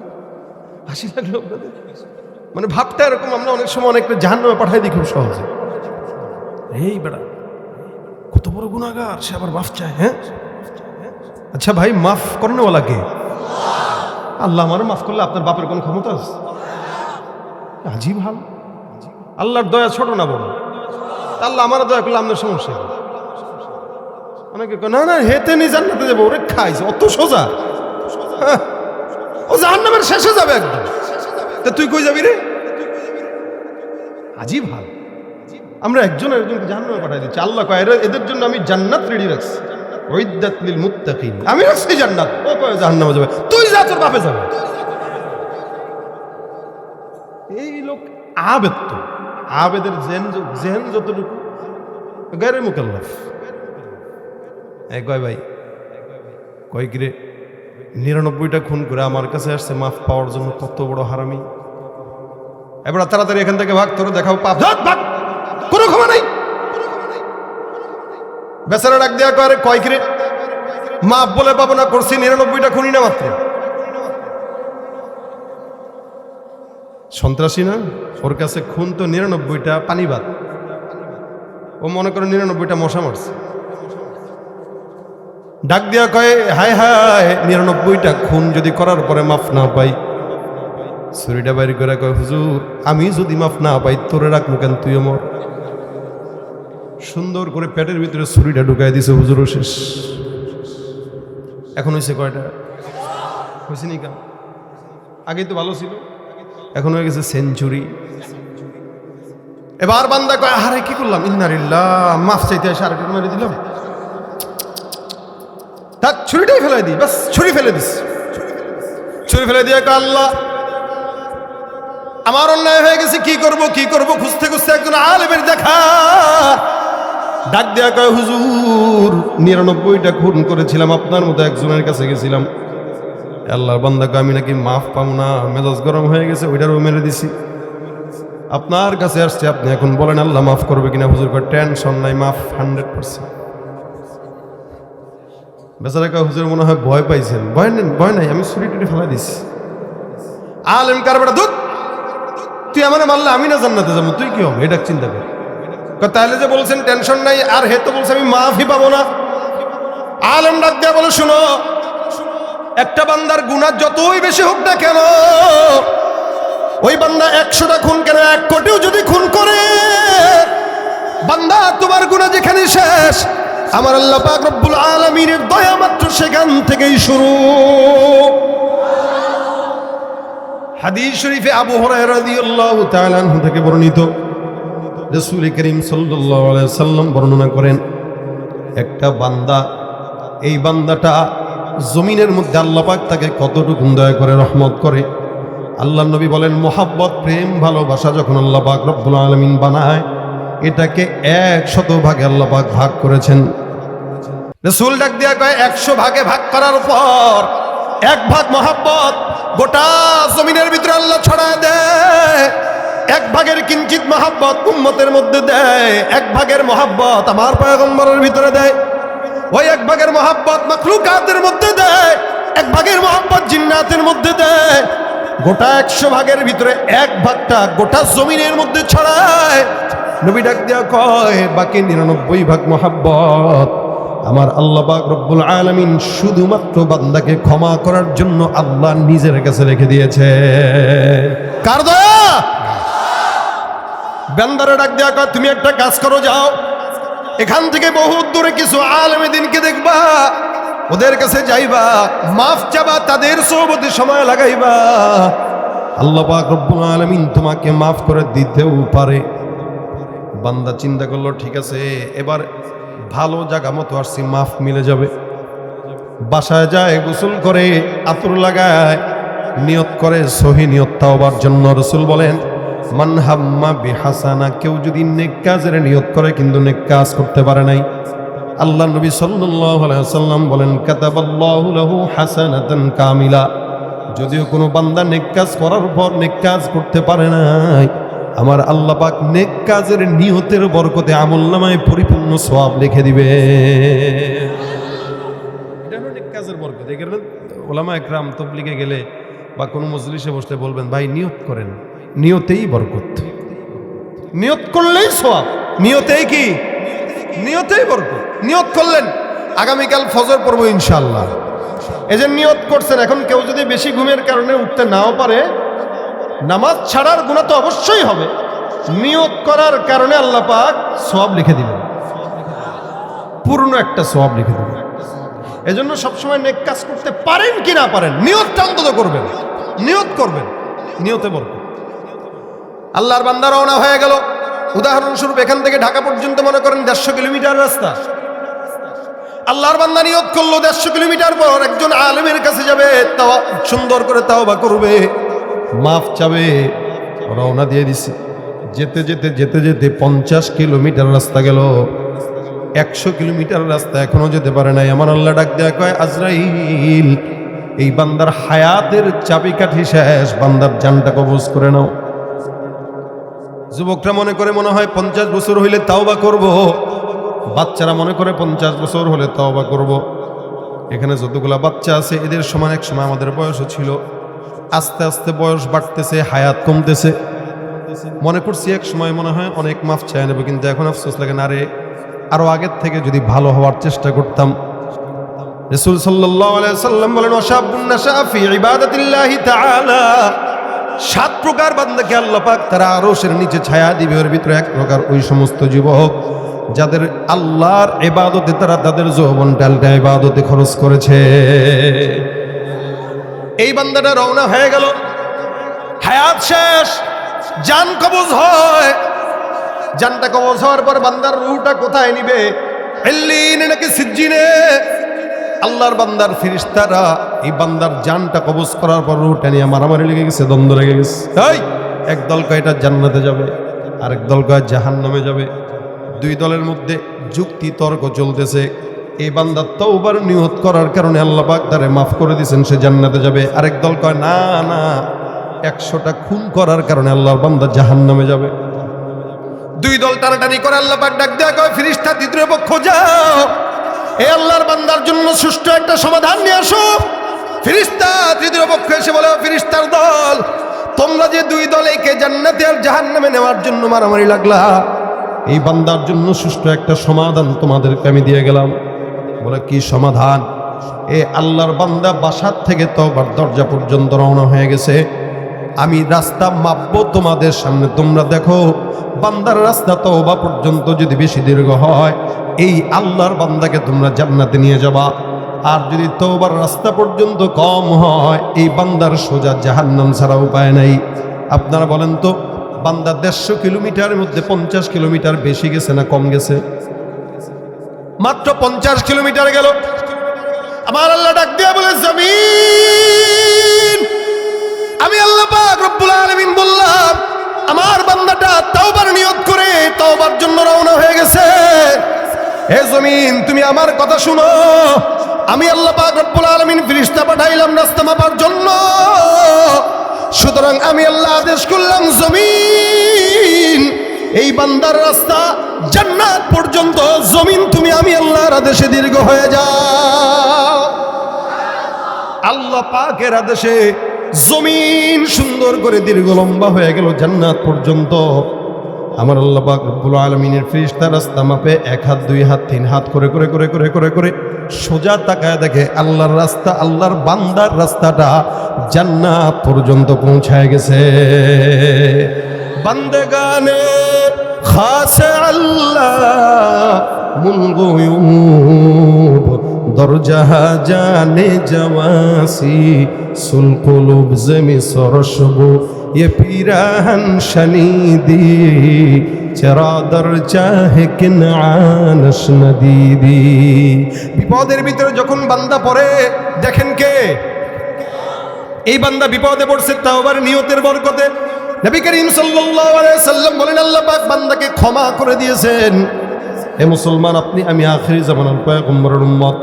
হাসি লাগলো আপনাদের? মানে ভাবটা এরকম, আমরা অনেক সময় অনেকটা জাহান্নামে পাঠাই দিই খুব সহজে। এই বেটা কত বড় গুনাহগার, সে আবার মাফ চায়। হ্যাঁ আচ্ছা ভাই, মাফ করেনওয়ালা কে? আল্লাহ আমারও মাফ করলে আপনার বাপের কোন ক্ষমতা আছে? আজীব হাল। আল্লাহর দয়া ছোট না বড়? আল্লাহ আমার দয়া করলে আপনার সমস্যা। অনেকে না না, হেতে নিয়ে জান্নাতে যাবো, ওরে খাইছে, অত সোজা? ও জাহান্নামের শেষে যাবে একদম। তা তুই কই যাবি রে? আজীব হাল। আমরা একজনকে জাহান্নামে পাঠাই দিচ্ছি। আল্লাহ কয়, এদের জন্য আমি জান্নাত রেডি রাখছি, উইদ্দাত লিল মুত্তাকিন। আমি রাখছি জান্নাত, ও কয় জাহান্নামে যাবে। তুই যা, তোর বাপে যাবে। এই লোক আবেদ, তো আবেদের জেহেন যতটুকু গায়রে মুকাল্লাফ। কয় ভাই, কয় কিরে 99টা খুন করে আমার কাছে আসছে মাফ পাওয়ার জন্য, কত বড় হারামি। এবার তাড়াতাড়ি এখান থেকে ভাগ, তোর দেখাও পাপ, ভাগ, কোনো ক্ষমা নাই। বেচারা ডাক দেওয়া করে, কয় কিরে মাফ বলে পাবো না, করছি 99টা খুনি না মাত্র। সন্ত্রাসী না? ওর কাছে খুন তো 99টা পানি ভাত। ও মনে করে 99টা মশা মারছে। ডাক দিয়া কয়, হায় হায়, 99টা খুন যদি করার পরে মাফ না পাই, ছুরিটা বাইরে করে কয়, হুজুর আমি যদি মাফ না পাই, তোরে রাখবো কেন? তুই মর। সুন্দর করে পেটের ভিতরে ছুরিটা ঢুকাই দিছে, হুজুরও শেষ। এখন হয়েছে কয়টা? হয়েছে নি কেন? আগেই তো ভালো ছিল, এখন হয়ে গেছে সেঞ্চুরি। এবার বান্দা কয়, আরে কি করলাম, ইন্নালিল্লাহ, মাফ চাইতে এসে আরেকটা মারি দিলাম, তার ছুরিটাই ফেলাই দিই, বাস ছুরি ফেলে দিস। ছুরি ফেলে দিয়ে কয়, আল্লাহ আমার অন্যায় হয়ে গেছে, কি করব, খুঁজতে খুঁজতে একজন আলেমের দেখা। ডাক দেয়া কয়, হুজুর 99টা খুন করেছিলাম, আপনার মতো একজনের কাছে গেছিলাম। আল্লাহর বান্দা কয়, আমি নাকি মাফ পাবো না, মেজাজ গরম হয়ে গেছে, ওইটারও মেরে দিছি। আপনার কাছে আসছে, আপনি এখন বলেন আল্লাহ মাফ করবে কিনা? হুজুর কয়, টেনশন নাই, মাফ 100%। বেচারা কয়, হুজুর মনে হয় ভয় পাইছেন। ভয় নাই, আমি ছুরি টুরি ফেলাই দিছি। আলেম কার বেটা, দুধ তুই আমার মারলে আমি না জান্নাতে যাবো, তুই কি হবে? এটা চিন্তা কর। তাহলে যে বলছেন টেনশন নাই, আর হে তো বলছে আমি মাফই পাবো না। আলেম ডাক দেয়া বলে, শুনো, একটা বান্দার গুনাহ যতই বেশি হোক না কেন, ওই বান্দা 100টা খুন কেন 1 কোটিও যদি খুন করে, বান্দা তোমার গুনাহ যেখানে শেষ, আমার আল্লাহ পাক রব্বুল আলামিনের দয়া মাত্র সেখান থেকেই শুরু। হাদিস শরীফে আবু হুরায়রা রাদিয়াল্লাহু তাআলা আনহু থেকে বর্ণিত, রাসূল করিম সাল্লাল্লাহু আলাইহি সাল্লাম বর্ণনা করেন, একটা বান্দা, এই বান্দাটা জমিনের মধ্যে আল্লাহ পাক তাকে কতটুকু দয়া করে, রহমত করে। আল্লাহ নবী বলেন, মোহাব্বত, প্রেম, ভালোবাসা যখন আল্লাহ পাক রব্বুল আলামিন বানায়, এটাকে 100 ভাগে আল্লাহ পাক ভাগ করেছেন। রাসূল ডাক দিয়া কয়, 100 ভাগে ভাগ করার পর 1 ভাগ মোহাব্বত গোটা জমিনের ভিতরে আল্লাহ ছড়ায় দেয়, 1 ভাগের কিঞ্চিত মোহাব্বত উম্মতের মধ্যে দেয়, 1 ভাগের মোহাব্বত আমার পয়গম্বরের ভিতরে দেয়, ওই 1 ভাগের মোহাব্বত মাখলুকাতের মধ্যে দেয়, 1 ভাগের মোহাব্বত জিন্নাতের মধ্যে দেয়। গোটা 100 ভাগের ভিতরে 1 ভাগটা গোটা জমিনের মধ্যে ছড়ায়। নবী ডাক দিয়া কয়, বাকি 99 ভাগ মোহাব্বত আমার আল্লাহ পাক রব্বুল আলামিন শুধুমাত্র বান্দাকে ক্ষমা করার জন্য আল্লাহ নিজের কাছে রেখে দিয়েছে। কার দয়া? বান্দারে ডাক দিয়া কয়, তুমি একটা কাজ করো, যাও এখান থেকে বহুত দূরে কিছু আলেমে দ্বীনকে দেখবা, ওদের কাছে যাইবা, মাফ চাবা, তাদের সোহবতে সময় লাগাইবা, আল্লাহ পাক রব্বুল আলামিন তোমাকে মাফ করে দিতেও পারে। বান্দা চিন্তা করলো, ঠিক আছে, এবার ভালো জায়গা মতো আসছি, মাফ মিলে যাবে। বাসায় যায়, গোসল করে, আতর লাগায়, নিয়ত করে সহি নিয়ত তাওবার জন্য। রাসূল বলেন, মান হাম্মা বিহাসানা, কেউ যদি নেক কাজের নিয়ত করে কিন্তু নেক কাজ করতে পারে নাই, আল্লাহ নবী সাল্লাল্লাহু আলাইহি ওয়াসাল্লাম বলেন, কাতাবাল্লাহু লাহু হাসানাতান কামিলা, যদিও কোনো বান্দা নেক কাজ করার পর নেক কাজ করতে পারে নাই, আমার আল্লাহ পাক নেক কাজের নিয়তের বরকতে আমলনামায় পরিপূর্ণ সওয়াব লিখে দিবে। এটা হলো নেক কাজের বরকত। এখানে উলামা একরাম তাবলীগে গেলে বা কোনো মজলিসে বসলে বলবেন, ভাই নিয়ত করেন, নিয়তেই বরকত, নিয়ত করলেই সওয়াব, নিয়তেই কি, নিয়তেই বরকত। নিয়ত করলেন আগামীকাল ফজর পড়বো ইনশাআল্লাহ, এই যে নিয়ত করছেন, এখন কেউ যদি বেশি ঘুমের কারণে উঠতে নাও পারে, নামাজ ছাড়ার গুনাহ তো অবশ্যই হবে, নিয়ত করার কারণে আল্লাহ পাক সওয়াব লিখে দিবেন, পূর্ণ একটা সওয়াব লিখে দিবেন। এজন্য সবসময় নেক কাজ করতে পারেন কি না পারেন, নিয়তটা অন্তত করবেন, নিয়ত করবেন, নিয়তে বরকত। আল্লাহর বান্দা রওনা হয়ে গেল, উদাহরণস্বরূপ এখান থেকে ঢাকা পর্যন্ত মনে করেন 150 কিলোমিটার রাস্তা। আল্লাহর বান্দা নিয়ত করলো 150 কিলোমিটার পর একজন আলেমের কাছে যাবে, সুন্দর করে তাওবা করবে, মাফ চাবে, রওনা দিয়ে দিছে। যেতে যেতে যেতে যেতে 50 কিলোমিটার রাস্তা গেল, 100 কিলোমিটার রাস্তা এখনো যেতে পারে নাই। আমার আল্লাহ ডাক দেয়া কয়, আজরাইল, এই বান্দার হায়াতের চাবিকাঠি শেষ, বান্দার জানটা কবজ করে নাও। যুবকরা মনে করে মনে হয় 50 বছর হইলে তাওবা করব, বাচ্চারা মনে করে 50 বছর হলে তাওবা করব। এখানে যতগুলা বাচ্চা আছে এদের সমান এক সময় আমাদের বয়সও ছিল, আস্তে আস্তে বয়স বাড়তেছে, হায়াত কমতেছে। মনে করছি এক সময় মনে হয় অনেক মাফ চাই নেব, কিন্তু এখন আফসোস লাগে, না রে, আরো আগের থেকে যদি ভালো হওয়ার চেষ্টা করতাম। রাসূল সাল্লাল্লাহু আলাইহি সাল্লাম বলেন, ওয়াশাবুন নাশা ফি ইবাদাতিল্লাহি তাআলা, 7 প্রকার বান্দাকে আল্লাহ পাক তার আরশের নিচে ছায়া দিবে। এর ভিতরে 1 প্রকার ওই সমস্ত যুবক যাদের আল্লাহর ইবাদতে তারা তাদের যৌবনকালটা ইবাদতে খরচ করেছে। এই বান্দাটা রওনা হয়ে গেল, হায়াত শেষ, জান কবজ হয়। জানটা কবজ হওয়ার পর বান্দার রূহটা কোথায় নিবে? ইল্লিনে নাকি সিজ্জিনে? আল্লাহর বান্দার ফেরেশতারা এই বান্দার জানটা কবজ করার পর রূহটা নিয়ে মারামারি লেগে গেছে, দ্বন্দ্ব লেগে গেছে। এই একদল কয় এটা জান্নাতে যাবে, আরেক দল কয় জাহান্নামে যাবে। 2 দলের মধ্যে যুক্তি তর্ক চলতেছে। এই বান্দা তওবার নিয়ত করার কারণে আল্লাহ পাক তারে মাফ করে দিয়েছেন, সে জান্নাতে যাবে। আরেক দল কয় না না, 100টা খুন করার কারণে আল্লাহর বান্দা জাহান্নামে যাবে। 2 দল টানাটানি করে আল্লাহ পাক ডাক দেয়া কয়, ফেরেশতা তৃতীয় পক্ষ যাও, এই আল্লাহর বান্দার জন্য সুষ্ঠু একটা সমাধান নিয়ে আসো। ফেরেশতা তৃতীয় পক্ষ এসে বলে, ফেরেশতার দল, তোমরা যে 2 দল একে জান্নাতে আর জাহান্নামে নেওয়ার জন্য মারামারি লাগলা, এই বান্দার জন্য সুষ্ঠু একটা সমাধান তোমাদেরকে আমি দিয়ে গেলাম। বলে কি সমাধান? এ আল্লাহর বান্দা বাসার থেকে তওবার দরজা পর্যন্ত রওনা হয়ে গেছে। আমি রাস্তা মাপবো তোমাদের সামনে, তোমরা দেখো বান্দার রাস্তা তওবা পর্যন্ত যদি বেশি দীর্ঘ হয়, এই আল্লাহর বান্দাকে তোমরা জান্নাতে নিয়ে যাবা। আর যদি তওবার রাস্তা পর্যন্ত কম হয়, এই বান্দার সোজা জাহান্নাম ছাড়া উপায় নাই। আপনারা বলেন তো, বান্দা 150 কিলোমিটারের মধ্যে 50 কিলোমিটার বেশি গেছে না কম গেছে? মাত্র 50 কিলোমিটার গেল, আমার আল্লাহ ডাক দিয়া বলে, জমিন, আমি আল্লাহ পাক রব্বুল আলামিন বললাম আমার বান্দাটা তাওবার নিয়ত করে তাওবার জন্য রওনা হয়ে গেছে। হে জমিন, তুমি আমার কথা শুনো, আমি আল্লাহ পাক রব্বুল আলামিন ফেরেশতা পাঠাইলাম রাস্তা মাপার জন্য। সুতরাং আমি আল্লাহ আদেশ করলাম, জমিন, এই বান্দার রাস্তা জান্নাত পর্যন্ত, জমিন তুমি আমি আল্লাহর আদেশে দীর্ঘ হয়ে যাও। আল্লাহ পাকের আদেশে জমিন সুন্দর করে দীর্ঘ লম্বা হয়ে গেল জান্নাত পর্যন্ত। আমার আল্লাহ পাক রব্বুল আলামিনের ফেরেশতা রাস্তা মাপে 1 হাত 2 হাত 3 হাত করে করে করে করে করে করে সোজা তাকায় দেখে আল্লাহর রাস্তা, আল্লাহর বান্দার রাস্তাটা জান্নাত পর্যন্ত পৌঁছায় গেছে। বান্দেগানে খাসে আল্লাহ মুল গুয়ুব দরজাহা জানে জওয়াসি সুল কুলুব জমি সরশবু ये पीराहन शनीदी चरादर चाहे किनानश नदीदी। বিপদের ভিতরে যখন বান্দা পড়ে, দেখেন কে এই বান্দা বিপদে পড়ছে তাওবার নিয়তের বরকতে। নবী করিম সাল্লাল্লাহু আলাইহি সাল্লাম বলেন, আল্লাহ পাক বান্দাকে ক্ষমা করে দিয়েছেন। হে মুসলমান, আপনি আমি আখিরি জামানার পয়গম্বরের উম্মত।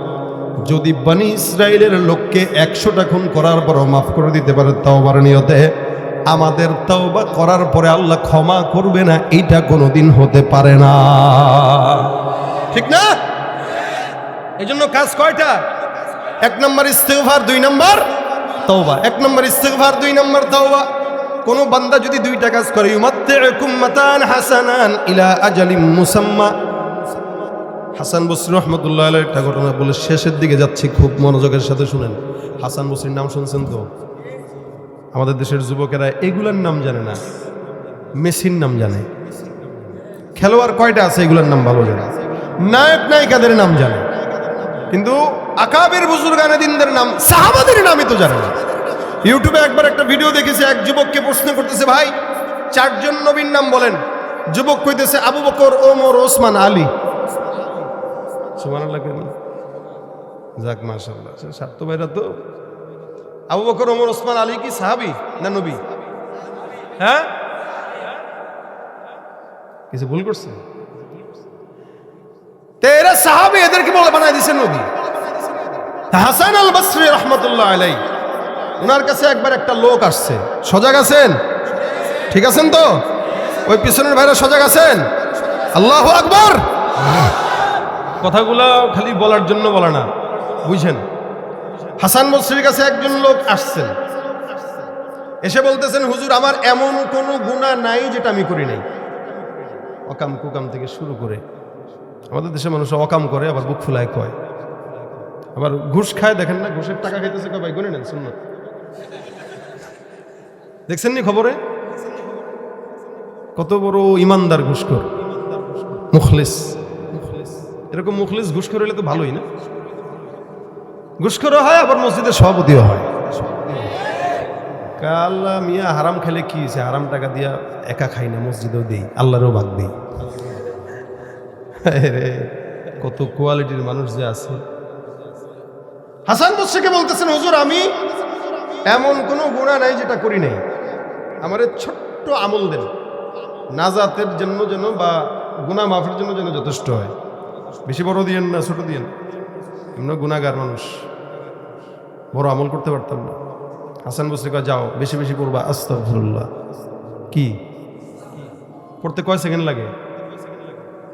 যদি বনি ইসরাইলের লোককে 100টা খুন করার পরও মাফ করে দিতে পারে তাওবার নিয়তে, আমাদের তাওবা করার পরে আল্লাহ ক্ষমা করবে না, এইটা কোনোদিন হতে পারে না, ঠিক না? এই জন্য কাজ কয়টা? 1 নম্বর ইস্তিগফার, 2 নম্বর তাওবা। 1 নম্বর ইস্তিগফার, 2 নম্বর তাওবা। কোন বান্দা যদি 2টা কাজ করে, ইউমাত্তিউকুম মাতান হাসানান ইলা আজালিম মুসাম্মা। হাসান বসরি রহমতুল্লাহ আলাইহি একটা ঘটনা বলে শেষের দিকে যাচ্ছি, খুব মনোযোগের সাথে শুনেন। হাসান বসরির নাম শুনছেন তো? আমাদের দেশের যুবকেরা এগুলার নাম জানে না, মেসির নাম জানে। খেলোয়াড় কয়টা আছে এগুলার নাম ভালো জানে, নায়ক নায়িকাদের নাম জানে, কিন্তু আকাবের বুজুর্গানে দিনদের নাম, সাহাবাদের নামই তো জানে না। ইউটিউবে একবার একটা ভিডিও দেখেছি, এক যুবককে প্রশ্ন করতেছে, ভাই 4 জন নবীর নাম বলেন। যুবক কইতেছে আবু বকর, ওমর, ওসমান, আলী। সুবহানাল্লাহ। যাক মাশাআল্লাহ, স্বার্থ ভাইরা তো। আবু বকর, ওমর, ওসমান, আলী কি সাহাবী না নবী? হ্যাঁ, কিছু ভুল করছে? তেরা সাহাবী, এদেরকে বলে বানাই দিয়েছেন নবী। হাসান আল বসরি রহমতুল্লাহ আলাইহি, ওনার কাছে একবার একটা লোক আসছে। সজাগ আছেন? ঠিক আছেন তো? ওই পিছনের ভাইরা সজাগ আছেন? আল্লাহু আকবার। কথাগুলো খালি বলার জন্য বলা না, বুঝছেন? হাসান বসরির কাছে একজন লোক আসছেন, এসে বলতেছেন, হুজুর আমার এমন কোনো গুনাহ নাই যেটা আমি করি নাই। অকাম কুকাম থেকে শুরু করে, আমাদের দেশে মানুষ অকাম করে আবার বুক ফুলায় কয়, আবার ঘুষ খায়। দেখেন না, ঘুষের টাকা খাইতেছে, কয় ভাই গুনে নেন সুন্নাত। দেখছেন নি খবরে? কত বড় ইমানদার ঘুষখোর, মুখলিস। এরকম মুখলিস ঘুষখোর হলে তো ভালোই না? ঘুষখোরও হয়, আবার মসজিদের সভাপতিও হয়। আল্লাহ মিয়া, হারাম খেলে কি হয়েছে? হারাম টাকা দিয়া একা খাই না, মসজিদেও দেই, আল্লাহরও ভাগ দেই। কত কোয়ালিটির মানুষ যে আছে। হাসান বসরিকে বলতেছেন, হুজুর আমি এমন কোনো গুনাহ নাই যেটা করি নাই, আমার ছোট্ট আমল দেন, নাজাতের জন্য যেন বা গুনাহ মাফের জন্য যেন যথেষ্ট হয়। বেশি বড় দিয়েন না, ছোট দিয়েন। এমন গুনাহগার মানুষ, বড় আমল করতে পারতাম না। হাসান বসরি কয়, যাও বেশি বেশি পড়বা আস্তাগফিরুল্লাহ। কি পড়তে কয় সেকেন্ড লাগে?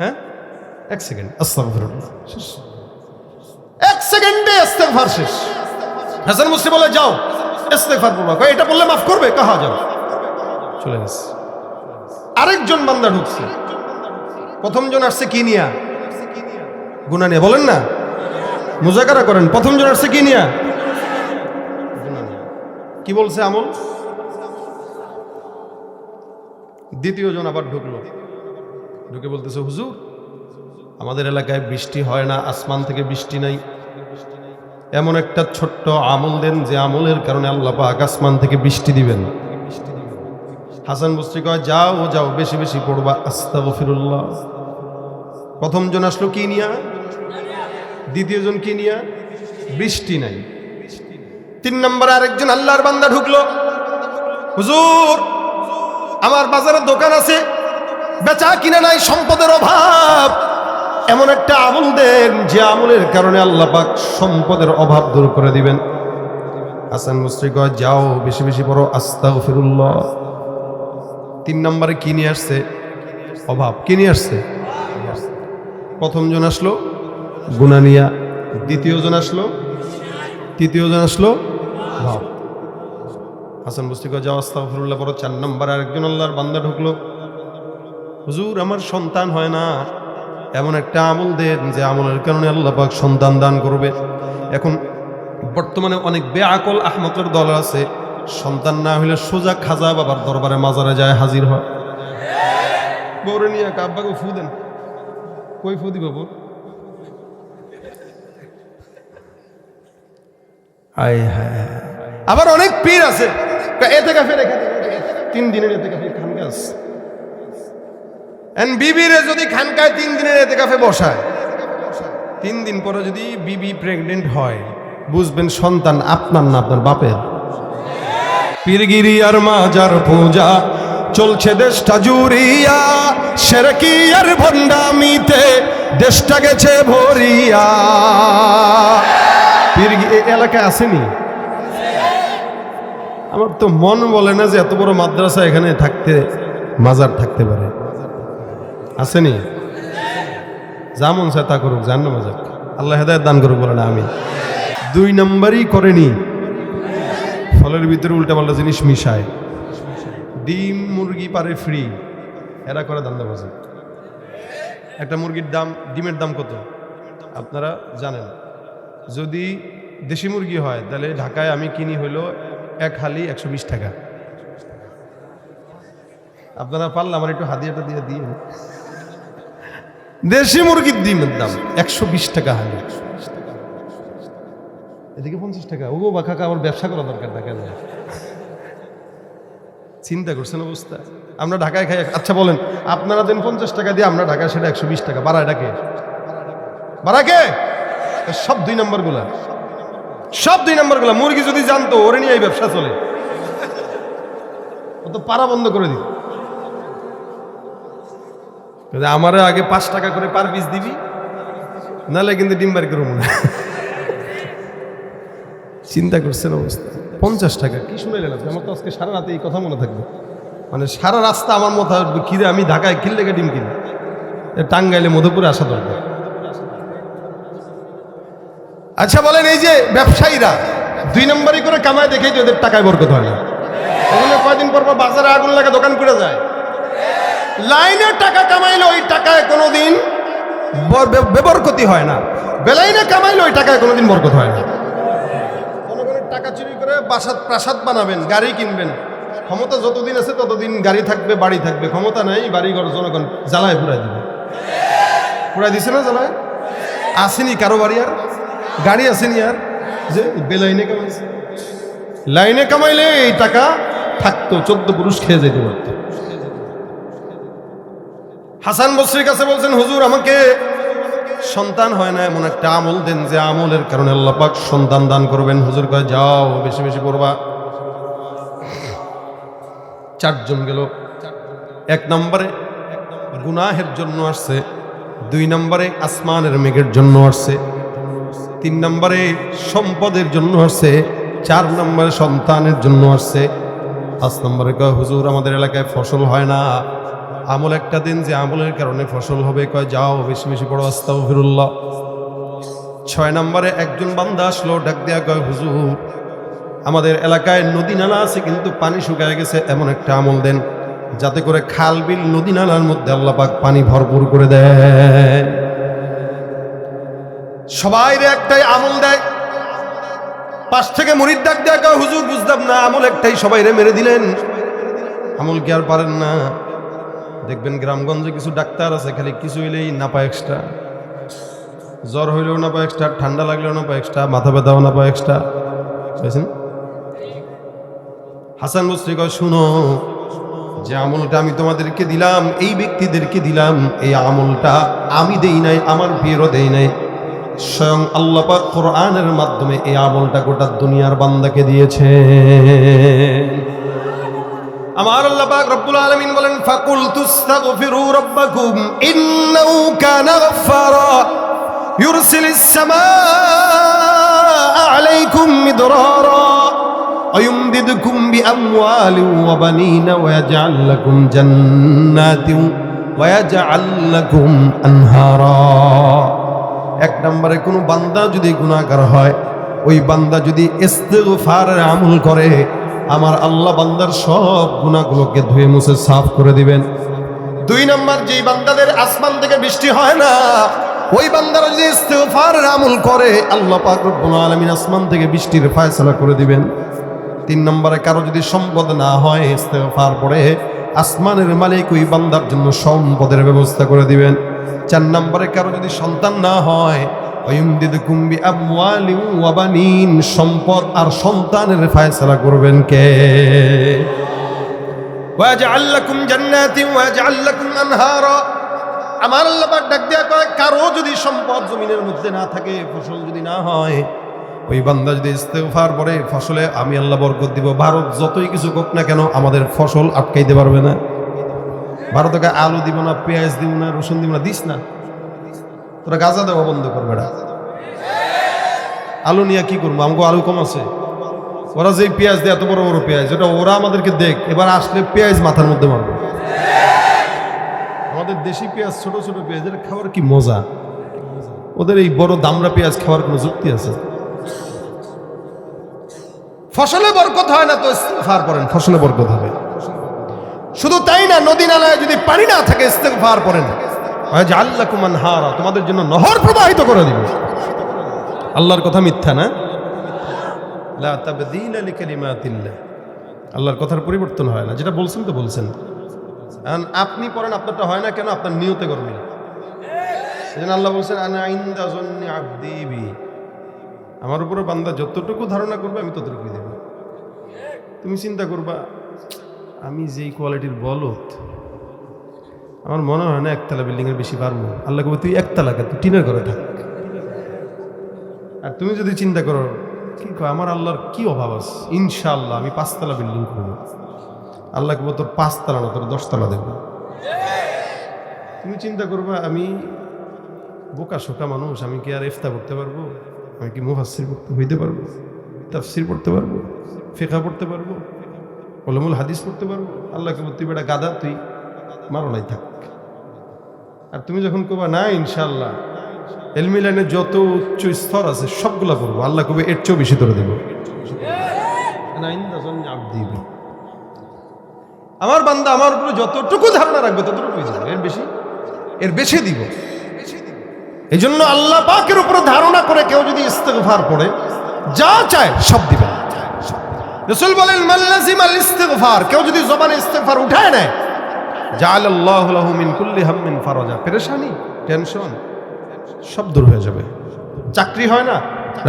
হ্যাঁ, 1 সেকেন্ড। আস্তাগফিরুল্লাহ শেষ, 1 সেকেন্ডে ইস্তেগফার শেষ। হাসান বসরি বলে, যাও ইস্তেগফার পড়বা। কয় এটা বললে মাফ করবে? কাহা যাও, চলে গেছে। আরেকজন বান্দা ঢুকছে, প্রথমজন আসছে কি নিয়া? গুনাহ নিয়ে, বলেন না? মুজাকারা করেন। প্রথম জন আসছে কি নিয়া? কি বলছে আমল? দ্বিতীয় জন আবার ঢুকলো, ঢুকে বলতেছে হুজুর আমাদের এলাকায় বৃষ্টি হয় না, আসমান থেকে বৃষ্টি নাই, এমন একটা ছোট্ট আমল দেন যে আমলের কারণে আল্লাহ পাক আসমান থেকে বৃষ্টি দিবেন। হাসান বসরি কয় যাও যাও বেশি বেশি পড়বা আস্তাগফিরুল্লাহ। প্রথম জন আসলো কি নিয়া? দ্বিতীয় জন কি নিয়া? বৃষ্টি নাই। 3 নম্বরে আরেকজন আল্লাহর বান্দা ঢুকলো, হুজুর আমার বাজারে দোকান আছে, বেচা কিনা নাই, সম্পদের অভাব, এমন একটা আমল দেন যে আমলের কারণে আল্লাহ পাক সম্পদের অভাব দূর করে দিবেন। হাসান বসরি কয় যাও বেশি বেশি পড়ো আস্তাগফিরুল্লাহ। 3 নম্বরে কি নিয়ে আসছে? অভাব। কি নিয়ে আসছে? প্রথম জন আসলো গুনাহ নিয়া, দ্বিতীয় জন আসলো, তৃতীয় জন আসলো অভাব। হাসান বসরি কয় যাও আস্তাগফিরুল্লাহ পড়ো। 4 নম্বরে আরেকজন আল্লাহর বান্দা ঢুকলো, হুজুর আমার সন্তান হয় না, এমন একটা আমল দেন যে আমলের কারণে আল্লাহ পাক সন্তান দান করবে। এখন বর্তমানে অনেক বেআকল আহমকের দল আছে, সন্তান না হইলে সোজা খাজা বাবার দরবারে মাজারে যায় হাজির হয়। বউরে নিয়ে আব্বাকে ফু দেন, কই ফু দিব বউ? আয় হ্যাঁ। আবার অনেক পীর আছে এতে কাফে রেখে 3 দিনের এতে কাফে খানকাস, বিবিরে যদি খানকায় 3 দিনের এতে কাফে বসায়, 3 দিন পরে যদি বিবি প্রেগনেন্ট হয় বুঝবেন সন্তান আপনার না আপনার বাপের। পীরগিরি আর মাজার পূজা চলছে দেশটা জুড়িয়া, শিরকি আর ভণ্ডামিতে দেশটা গেছে ভরিয়া। পীরগিরি এলাকায় আসেনি? আমার তো মন বলে না যে এত বড় মাদ্রাসা এখানে থাকতে মাজার থাকতে পারে। আসেনি? যেমন চায় তা করুক, জান্ন মাজার, আল্লাহ হেদায়েত দান করুক বলে না আমি। 2 নম্বরই করেনি, ফলের ভিতরে উল্টাপাল্টা জিনিস মিশায়। ডিম মুরগি পারে ফ্রি, এরা করে দান্দাবাজি। একটা মুরগির দাম, ডিমের দাম কত আপনারা জানেন? যদি দেশি মুরগি হয় তাহলে ঢাকায় আমি কিনি হইলো 1 হালি 120 টাকা। আপনারা পারলে আমার একটু হাদিয়াটা দিয়ে দিন। দেশি মুরগির ডিমের দাম 120 টাকা হালি, এদিকে 50 টাকা। ও বা কাকা আমার ব্যবসা করা দরকার দেখা যায়। চিন্তা করছেন অবস্থা? আমরা ঢাকায় খাই। আচ্ছা বলেন আপনারা দেন 50 টাকা দিয়ে, আমরা ঢাকায় সেটা 120 টাকা। বাড়ায় ডাকে বাড়াকে সব 2 নম্বর গুলা, সব 2 নম্বর গুলা। মুরগি যদি জানতো ওরে নিয়ে এই ব্যবসা চলে, ও তো পাড়া বন্ধ করে দিত। আমারে আগে 5 টাকা করে পার পিস দিবি, নাহলে কিন্তু ডিম বাড়ি করবো না। চিন্তা করছেন অবস্থা? 50 টাকা কি শুনে গেলাম? আমার তো আজকে সারা রাতে এই কথা মনে থাকবে, মানে সারা রাস্তা আমার মতো কিরে আমি ঢাকায় কিনলে ডিম কিনি, টাঙ্গাইলে মধুপুরে আসা দরকার। আচ্ছা বলেন এই যে ব্যবসায়ীরা 2 নম্বরই করে কামায় দেখেই তো ওদের টাকায় বরকত হয় না। ওগুলো কয়দিন পর বাজারে আগুন লাগে দোকান করে যায়। লাইনে টাকা কামাইলে ওই টাকায় কোনোদিন বেবরকতি হয় না, বেলাইনে কামাইলে ওই টাকায় কোনোদিন বরকত হয় না। জনগণের টাকা চুরি করে প্রাসাদ বানাবেন, গাড়ি কিনবেন, ক্ষমতা যতদিন আছে ততদিন গাড়ি থাকবে, বাড়ি থাকবে। ক্ষমতা নাই, বাড়িঘর জনগণ জ্বালায় পুরাই দিবে। পুরাই দিছে না জ্বালায়? আসেনি কারো বাড়ি আর গাড়ি আসেনি আর, যে বেলাইনে কামাইছে। লাইনে কামাইলে এই টাকা থাকতো, 14 পুরুষ খেয়ে যেতে পারত। হাসান বসরির কাছে বলছেন হুজুর আমাকে সন্তান হয় না, এমন একটা আমল দেন যে আমলের কারণে আল্লাহ পাক সন্তান দান করবেন। হুজুর কয় যাও বেশি বেশি পড়বা। 4 জন গেল। 1 নম্বরে গুনাহের জন্য আসছে, 2 নম্বরে আসমানের মেঘের জন্য আসছে, 3 নম্বরে সম্পদের জন্য আসছে, 4 নম্বরে সন্তানের জন্য আসছে। 5 নম্বরে কয় হুজুর আমাদের এলাকায় ফসল হয় না, আমল একটা দিন যে আমলের কারণে ফসল হবে। কয় যাও বেশি বেশি পড়ো আস্তাগফিরুল্লাহ। 6 নম্বরে একজন বান্দা আসলো, ডাক দিয়া কয় হুজুর আমাদের এলাকায় নদী নালা আছে কিন্তু পানি শুকায় গেছে, এমন একটা আমল দেন যাতে করে খাল বিল নদী নালার মধ্যে আল্লাহ পাক পানি ভরপুর করে দেয়। সবাই একটাই আমল দেয়। পাশ থেকে মুরিদ ডাক দেয়া কয়, হুজুর বুঝলাম না, আমল একটাই, সবাই মেরে দিলেন, আমল কি আর পারেন না? দেখবেন গ্রামগঞ্জে কিছু ডাক্তার আছে, খালি কিছু হইলেই নাপা এক্সট্রা, জ্বর হইলেও নাপা এক্সট্রা, ঠান্ডা লাগলেও নাপা এক্সট্রা, মাথা ব্যথাও নাপা এক্সট্রা। বুঝছেন? হাসান বসরি কয়, শুনো, যে আমলটা আমি তোমাদেরকে দিলাম, এই ব্যক্তিদেরকে দিলাম, এই আমলটা আমি দেই নাই, আমার পীরও দেই নাই, স্বয়ং আল্লাহ পাক কোরআনের মাধ্যমে এই আমলটা গোটা দুনিয়ার বান্দাকে দিয়েছে। আমার আল্লাহ পাক রব্বুল আলামিন বলেন, ফাকুল তুস্তাগফিরু রাব্বাকুম ইন্নাহু কানা গাফফারা ইউরসিলিস সামাআ আলাইকুম মিদরারা ويمددكم بأموال وبنين ويجعل لكم جنات ويجعل لكم أنهارا। এক নম্বরে কোনো বান্দা যদি গুনাহগার হয়, ওই বান্দা যদি ইস্তিগফারের আমল করে, আমার আল্লাহ বান্দার সব গুনাহগুলোকে ধুয়ে মুছে সাফ করে দিবেন। দুই নম্বর, যেই বান্দাদের আসমান থেকে বৃষ্টি হয় না, ওই বান্দারা যদি ইস্তিগফারের আমল করে, আল্লাহ পাক রব্বুল আলামিন আসমান থেকে বৃষ্টির ফয়সালা করে দিবেন। তিন নম্বরে, কারো যদি সম্পদ না হয়, ইস্তিগফার পড়ে আসমানের মালিক ওই বান্দার জন্য সম্পদের ব্যবস্থা করে দিবেন। চার নম্বরে, কারো যদি সন্তান না হয়, ওয়ায়ুমদিদকুম বিআমওয়ালিন ওয়া বানিন, সম্পদ আর সন্তানের ফয়সালা করবেন কে? ওয়াজআল লাকুম জান্নাতিন ওয়াজআল লাকুম আনহারা। আমার আল্লাহ পাক ডাক দেয়া কয়, কারো যদি সম্পদ জমিনের মধ্যে না থাকে, ফসল যদি না হয়, ওই বান্দা যদি ইস্তিগফার পড়ে, ফসলে আমি আল্লাহ বরকত দিব। ভারত যতই কিছু হোক না কেন, আমাদের ফসল আটকাইতে পারবে না। ভারতকে আলু দিব না, পেঁয়াজ দিব না, রসুন দিব না, দিস না, তোরা গাঁজা দেওয়া বন্ধ করবে না। আলু নিয়ে কি করবো? আমাকে আলু কম আছে, ওরা যে পেঁয়াজ দেয়, এত বড় বড় পেঁয়াজ, এটা ওরা আমাদেরকে দেখ, এবার আসলে পেঁয়াজ মাথার মধ্যে মারবে। আমাদের দেশি পেঁয়াজ, ছোট ছোট পেঁয়াজ, এটা খাওয়ার কি মজা। ওদের এই বড় দামরা পেঁয়াজ খাওয়ার কোনো যুক্তি আছে? ফসলে বরকত হয় না তো ইস্তিগফার করেন, ফসলে বরকত হবে। শুধু তাই না, নদী নালায় যদি পানি না থাকে, ইস্তিগফার করেন, ওয়াজআল লাকুম আনহারা, তোমাদের জন্য নহর প্রবাহিত করে দিবে। আল্লাহর কথা মিথ্যা না? লা তাবদীলা লিকালিমাতিল্লাহ, আল্লাহর কথার পরিবর্তন হয় না। যেটা বলছেন তো বলছেন। আপনি পড়েন, আপনারটা হয় না কেন? আপনার নিয়তে করবেন। এজন্য আল্লাহ বলছেন, আনা ইনদা যন্নি আবদি বি, আমার উপরে বান্দা যতটুকু ধারণা করবে আমি ততটুকুই দেব। তুমি চিন্তা করবা, আমি যেই কোয়ালিটির বলত, আমার মনে হয় না একতলা বিল্ডিং এর বেশি পারবো। আল্লাহ কবে, তুই একতলা কে, তুই টিনের ঘরে থাক। আর তুমি যদি চিন্তা করো, কি আমার আল্লাহর কি অভাব আছে, ইনশাআল্লাহ আমি 5 তলা বিল্ডিং করবো। আল্লাহ কবে, তোর 5 তলা না, তোর 10 তলা দেবো। তুমি চিন্তা করবা, আমি বোকা শোকা মানুষ, আমি কি আর ইফতা করতে পারবো? আমি কি মুফাসসির হইতে পারবো? তাফসীর পড়তে পারবো? ফিকহ পড়তে পারবো? উলুমুল হাদিস পড়তে পারবো? আল্লাহকে বলতে, বেটা গাদা, তুই মারো নাই থাক। আর তুমি যখন কবা না ইনশাআল্লাহ ইলমি লাইনে যত উচ্চ স্তর আছে সবগুলা পড়বো, আল্লাহ কবে এর চেয়েও বেশি করে দেবো। আমার বান্দা আমার উপরে যতটুকু ধারণা রাখবে ততটুকুই দেবে, এর বেশি দিব। এই জন্য আল্লাহ পাকের উপরে ধারণা করে কেউ যদি ইস্তিগফার পড়ে, যা চায় সব দিবেন। রাসূল বলেন, মান লাযিমাল ইস্তিগফার, কেউ যদি জবানে ইস্তিগফার উঠায় নেয়, জাআলাল্লাহু লাহু মিন কুল্লি হাম্মিন ফারাজা, পেরেশানি, টেনশন সব দূর হয়ে যাবে। চাকরি হয় না,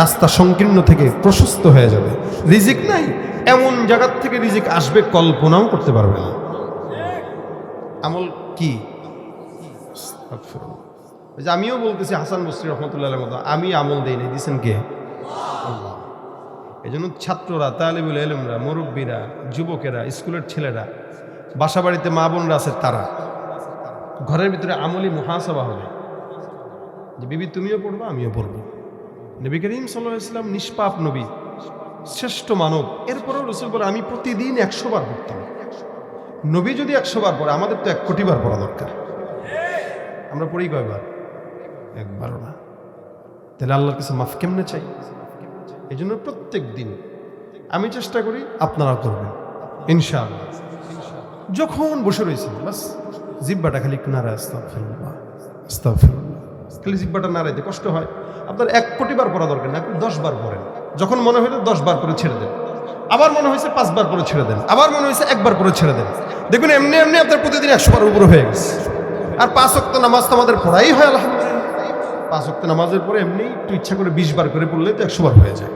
রাস্তা সংকীর্ণ থেকে প্রশস্ত হয়ে যাবে। রিজিক নাই, এমন জায়গার থেকে রিজিক আসবে কল্পনাও করতে পারবে না। আমল কি? আমিও বলতেছি হাসান বসরি রহমতুল্লাহ মতো, আমি আমল দেই নাই, দিচ্ছেন কে? আল্লাহ। এই জন্য ছাত্ররা, তালিবুল ইলমরা, মুরব্বীরা, যুবকেরা, স্কুলের ছেলেরা, বাসা বাড়িতে মা বোনরা আছে, তারা ঘরের ভিতরে আমলি মুহাসাবা হবে যে বিবি তুমিও পড়বা, আমিও পড়বো। নবী করিম সাল্লাল্লাহু আলাইহি ওয়াসাল্লাম নিষ্পাপ নবী, শ্রেষ্ঠ মানব, এরপরেও রাসূল বলে, আমি প্রতিদিন 100 বার পড়তাম। নবী যদি 100 বার পড়ে, আমাদের তো 1 কোটি বার পড়া দরকার। আমরা পড়ি কয়বার? একবারও না। তাহলে আল্লাহর কাছে মাফ কেমনে চাই? এই জন্য প্রত্যেক দিন আমি চেষ্টা করি, আপনারা করবেন ইনশাআল্লাহ। যখন বসে রয়েছেন, বাস জিহ্বাটা খালি একটু নাড়া, আস্তাগফিরুল্লাহ, আস্তাগফিরুল্লাহ, খালি জিহ্বাটা নাড়াইতে কষ্ট হয়। আপনার 1 কোটি বার পড়া দরকার না, আপনি 10 বার পড়েন। যখন মনে হইলো 10 বার করে ছেড়ে দেন, আবার মনে হয়েছে 5 বার করে ছেড়ে দেন, আবার মনে হয়েছে 1 বার করে ছেড়ে দেন। দেখবেন এমনি এমনি আপনার প্রতিদিন 100 বার উপরে হয়ে গেছে। আর 5 ওয়াক্ত নামাজ তো আমাদের পড়াই হয় আলহামদুলিল্লাহ। 5 ওয়াক্ত নামাজের পরে এমনি একটু ইচ্ছা করে 20 বার করে পড়লে তো 100 বার হয়ে যায়।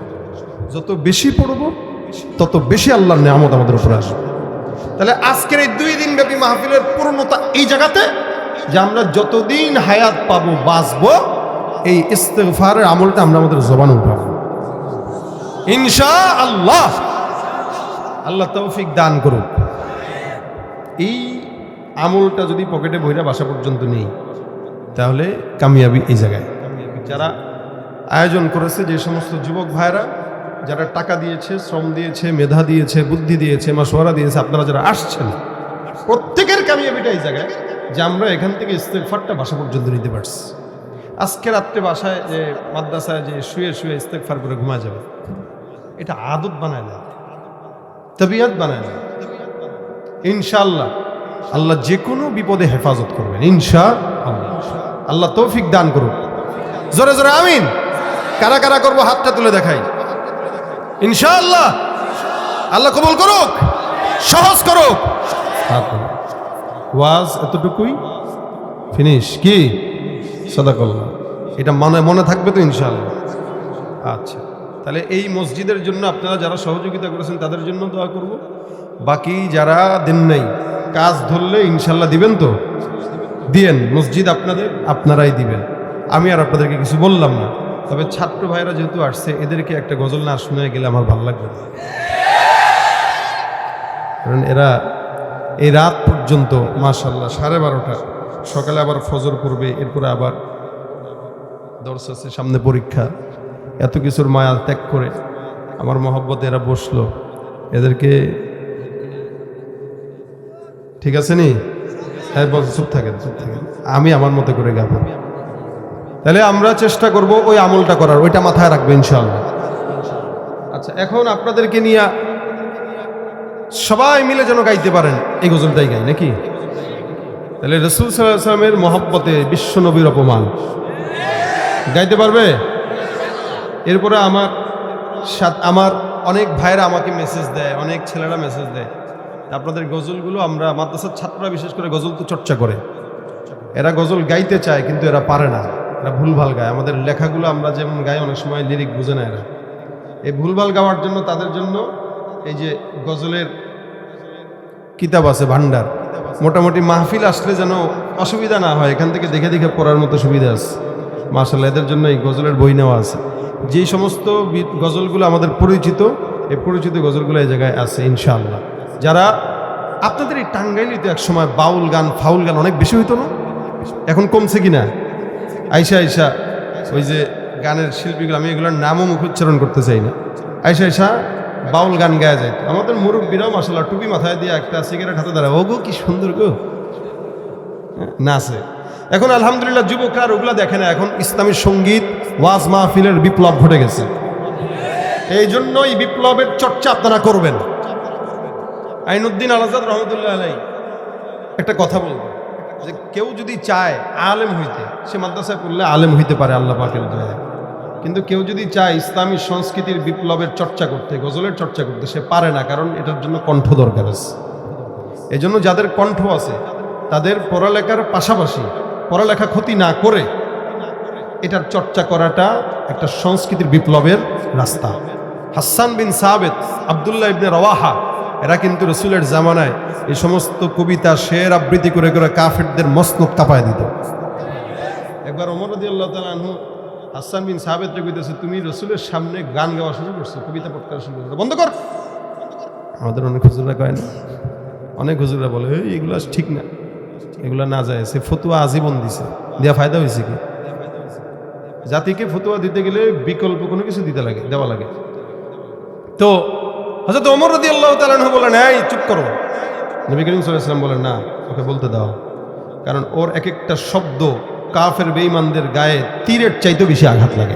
যত বেশি পড়বো তত বেশি আল্লাহর নেয়ামত আমাদের উপরে আসবে। তাহলে আজকের এই 2 দিন ব্যাপী মাহফিলের পূর্ণতা এই জায়গাতে যে আমরা যতদিন হায়াত পাবো, বাঁচবো, এই ইস্তেগফারের আমলটা আমরা আমাদের জবানে উঠাবো ইনশাআল্লাহ। আল্লাহ তৌফিক দান করুক। এই আমলটা যদি পকেটে বইরা বাসা পর্যন্ত নেই তাহলে কামিয়াবি এই জায়গায়। যারা আয়োজন করেছে, যে সমস্ত যুবক ভাইরা যারা টাকা দিয়েছে, শ্রম দিয়েছে, মেধা দিয়েছে, বুদ্ধি দিয়েছে, মাশওয়ারা দিয়েছে, আপনারা যারা আসছেন, প্রত্যেকের কামিয়াবিটা এই জায়গায় যে আমরা এখান থেকে ইস্তেগফারটা বাসা পর্যন্ত নিতে পারছি। আজকে রাত্রে বাসায় যে মাদ্রাসায় যে শুয়ে শুয়ে ইস্তেগফার করে ঘুমায় যাবে, এটা আদত বানায় না, তবিয়ত বানায় না। ইনশাআল্লাহ আল্লাহ যে কোনো বিপদে হেফাজত করবেন ইনশাআল্লাহ। আল্লাহ তৌফিক দান করুন। জোরে জোরে আমিন। কারা কারা করবো হাতটা তুলে দেখাই ইনশাআল্লাহ। আল্লাহ কবুল করুক, সহজ করুক। ওয়াজ এতটুকুই, ফিনিশ। কি সাদাকাল্লাহ, এটা মনে থাকবে তো ইনশাআল্লাহ। আচ্ছা, তাহলে এই মসজিদের জন্য আপনারা যারা সহযোগিতা করেছেন তাদের জন্য দোয়া করব। বাকি যারা দেন নাই, কাজ ধরলে ইনশাআল্লাহ দিবেন তো, দিয়েন। মসজিদ আপনাদের, আপনারাই দিবেন। আমি আর আপনাদেরকে কিছু বললাম না। তবে ছাত্র ভাইরা যেহেতু আসছে, এদেরকে একটা গজল না শুনে গেলে আমার ভালো লাগবে না। কারণ এরা এই রাত পর্যন্ত মাশাআল্লাহ 12:30, সকালে আবার ফজর পড়বে, এরপরে আবার দর্শ আছে, সামনে পরীক্ষা, এত কিছুর মায়া ত্যাগ করে আমার মহব্বতে এরা বসলো। এদেরকে ঠিক আছে নি? হ্যাঁ বল, চুপ থাকেন, চুপ থাকেন, আমি আমার মতো করে গাবো। তাহলে আমরা চেষ্টা করব ওই আমলটা করার, ওইটা মাথায় রাখবে ইনশাআল্লাহ। আচ্ছা, এখন আপনাদেরকে নিয়ে সবাই মিলে যেন গাইতে পারেন এই গজলটাই গাই নাকি? তাহলে রাসূল সাল্লাল্লাহু আলাইহি ওয়াসাল্লামের মহব্বতে বিশ্ব নবীর অপমান গাইতে পারবে? এরপরে আমার অনেক ভাইরা আমাকে মেসেজ দেয়, অনেক ছেলেরা মেসেজ দেয়, আপনাদের গজলগুলো আমরা মাদ্রাসার ছাত্ররা বিশেষ করে গজল তো চর্চা করে, এরা গজল গাইতে চায় কিন্তু এরা পারে না, এরা ভুলভাল গায়। আমাদের লেখাগুলো আমরা যেমন গাই অনেক সময় লিরিক বুঝে না এরা। এই ভুলভাল গাওয়ার জন্য তাদের জন্য এই যে গজলের কিতাব আছে, ভান্ডার, মোটামুটি মাহফিল আসলে যেন অসুবিধা না হয়, এখান থেকে দেখে দেখে পড়ার মতো সুবিধা আছে মাশাআল্লাহ। এদের জন্য এই গজলের বই নেওয়া আছে। যেই সমস্ত গজলগুলো আমাদের পরিচিত, এই পরিচিত গজলগুলো এই জায়গায় আছে ইনশাআল্লাহ। যারা আপনাদের এই টাঙ্গাইলে তো একসময় বাউল গান, ফাউল গান অনেক বেশি হইতো না? এখন কমছে কিনা? আইসা আইসা ওই যে গানের শিল্পীগুলো, আমি এগুলোর নামও মুখ উচ্চারণ করতে চাই না, আইসা আইসা বাউল গান গায়া যায়। আমাদের মুরব্বীরাও মাশাআল্লাহ টুপি মাথায় দিয়ে একটা সিগারেট হাতে দাঁড়ায়, ও গো কি সুন্দর গো নাচে। এখন আলহামদুলিল্লাহ যুবকরা ওগুলা দেখে না, এখন ইসলামী সঙ্গীত, ওয়াজ মাহফিলের বিপ্লব ঘটে গেছে। এই জন্য এই বিপ্লবের চর্চা আপনারা করবেন। আইনুদ্দিন আল আজাদ রহমতুল্লাহ আলাইহি একটা কথা বলবো, যে কেউ যদি চায় আলেম হইতে, সে মাদ্রাসায় পড়লে আলেম হইতে পারে আল্লাহ পাকের দয়ায়। কিন্তু কেউ যদি চায় ইসলামী সংস্কৃতির বিপ্লবের চর্চা করতে, গজলের চর্চা করতে, সে পারে না, কারণ এটার জন্য কণ্ঠ দরকার আছে। এই জন্য যাদের কণ্ঠ আছে তাদের পড়ালেখার পাশাপাশি, পড়ালেখা ক্ষতি না করে এটার চর্চা করাটা একটা সংস্কৃতির বিপ্লবের রাস্তা। হাসান বিন সাবিত, আব্দুল্লাহ ইবনে রওয়াহা, এরা কিন্তু রাসূলের জামানায় এই সমস্ত কবিতা, শের আবৃত্তি করে করে কাফেরদের মসনদ কাঁপায় দিত। একবার ওমর রাদিয়াল্লাহু তাআলা আনহু হাসান বিন সাবিতকে কইতেছে, তুমি রাসূলের সামনে গান গাওয়া শুরু করছো, কবিতা পাঠ করা শুরু করছো, বন্ধ কর। আমাদের অনেক হুজুররা কয় না, অনেক হুজুররা বলে এগুলো ঠিক না, এগুলো না যায়, সে ফতুয়া আজীবন দিছে, দেওয়া ফায়দা হয়েছে কি? জাতিকে ফতুয়া দিতে গেলে বিকল্প কোনো কিছু দিতে লাগে, দেওয়া লাগে। তো হযরত ওমর রাদিয়াল্লাহু তাআলা আনহু বলেন, এই চুপ করো। নবী করিম সাল্লাল্লাহু আলাইহি ওয়াসাল্লাম বলেন, না, ওকে বলতে দাও, কারণ ওর এক একটা শব্দ কাফের বেঈমানদের গায়ে তীরের চাইতে বেশি আঘাত লাগে।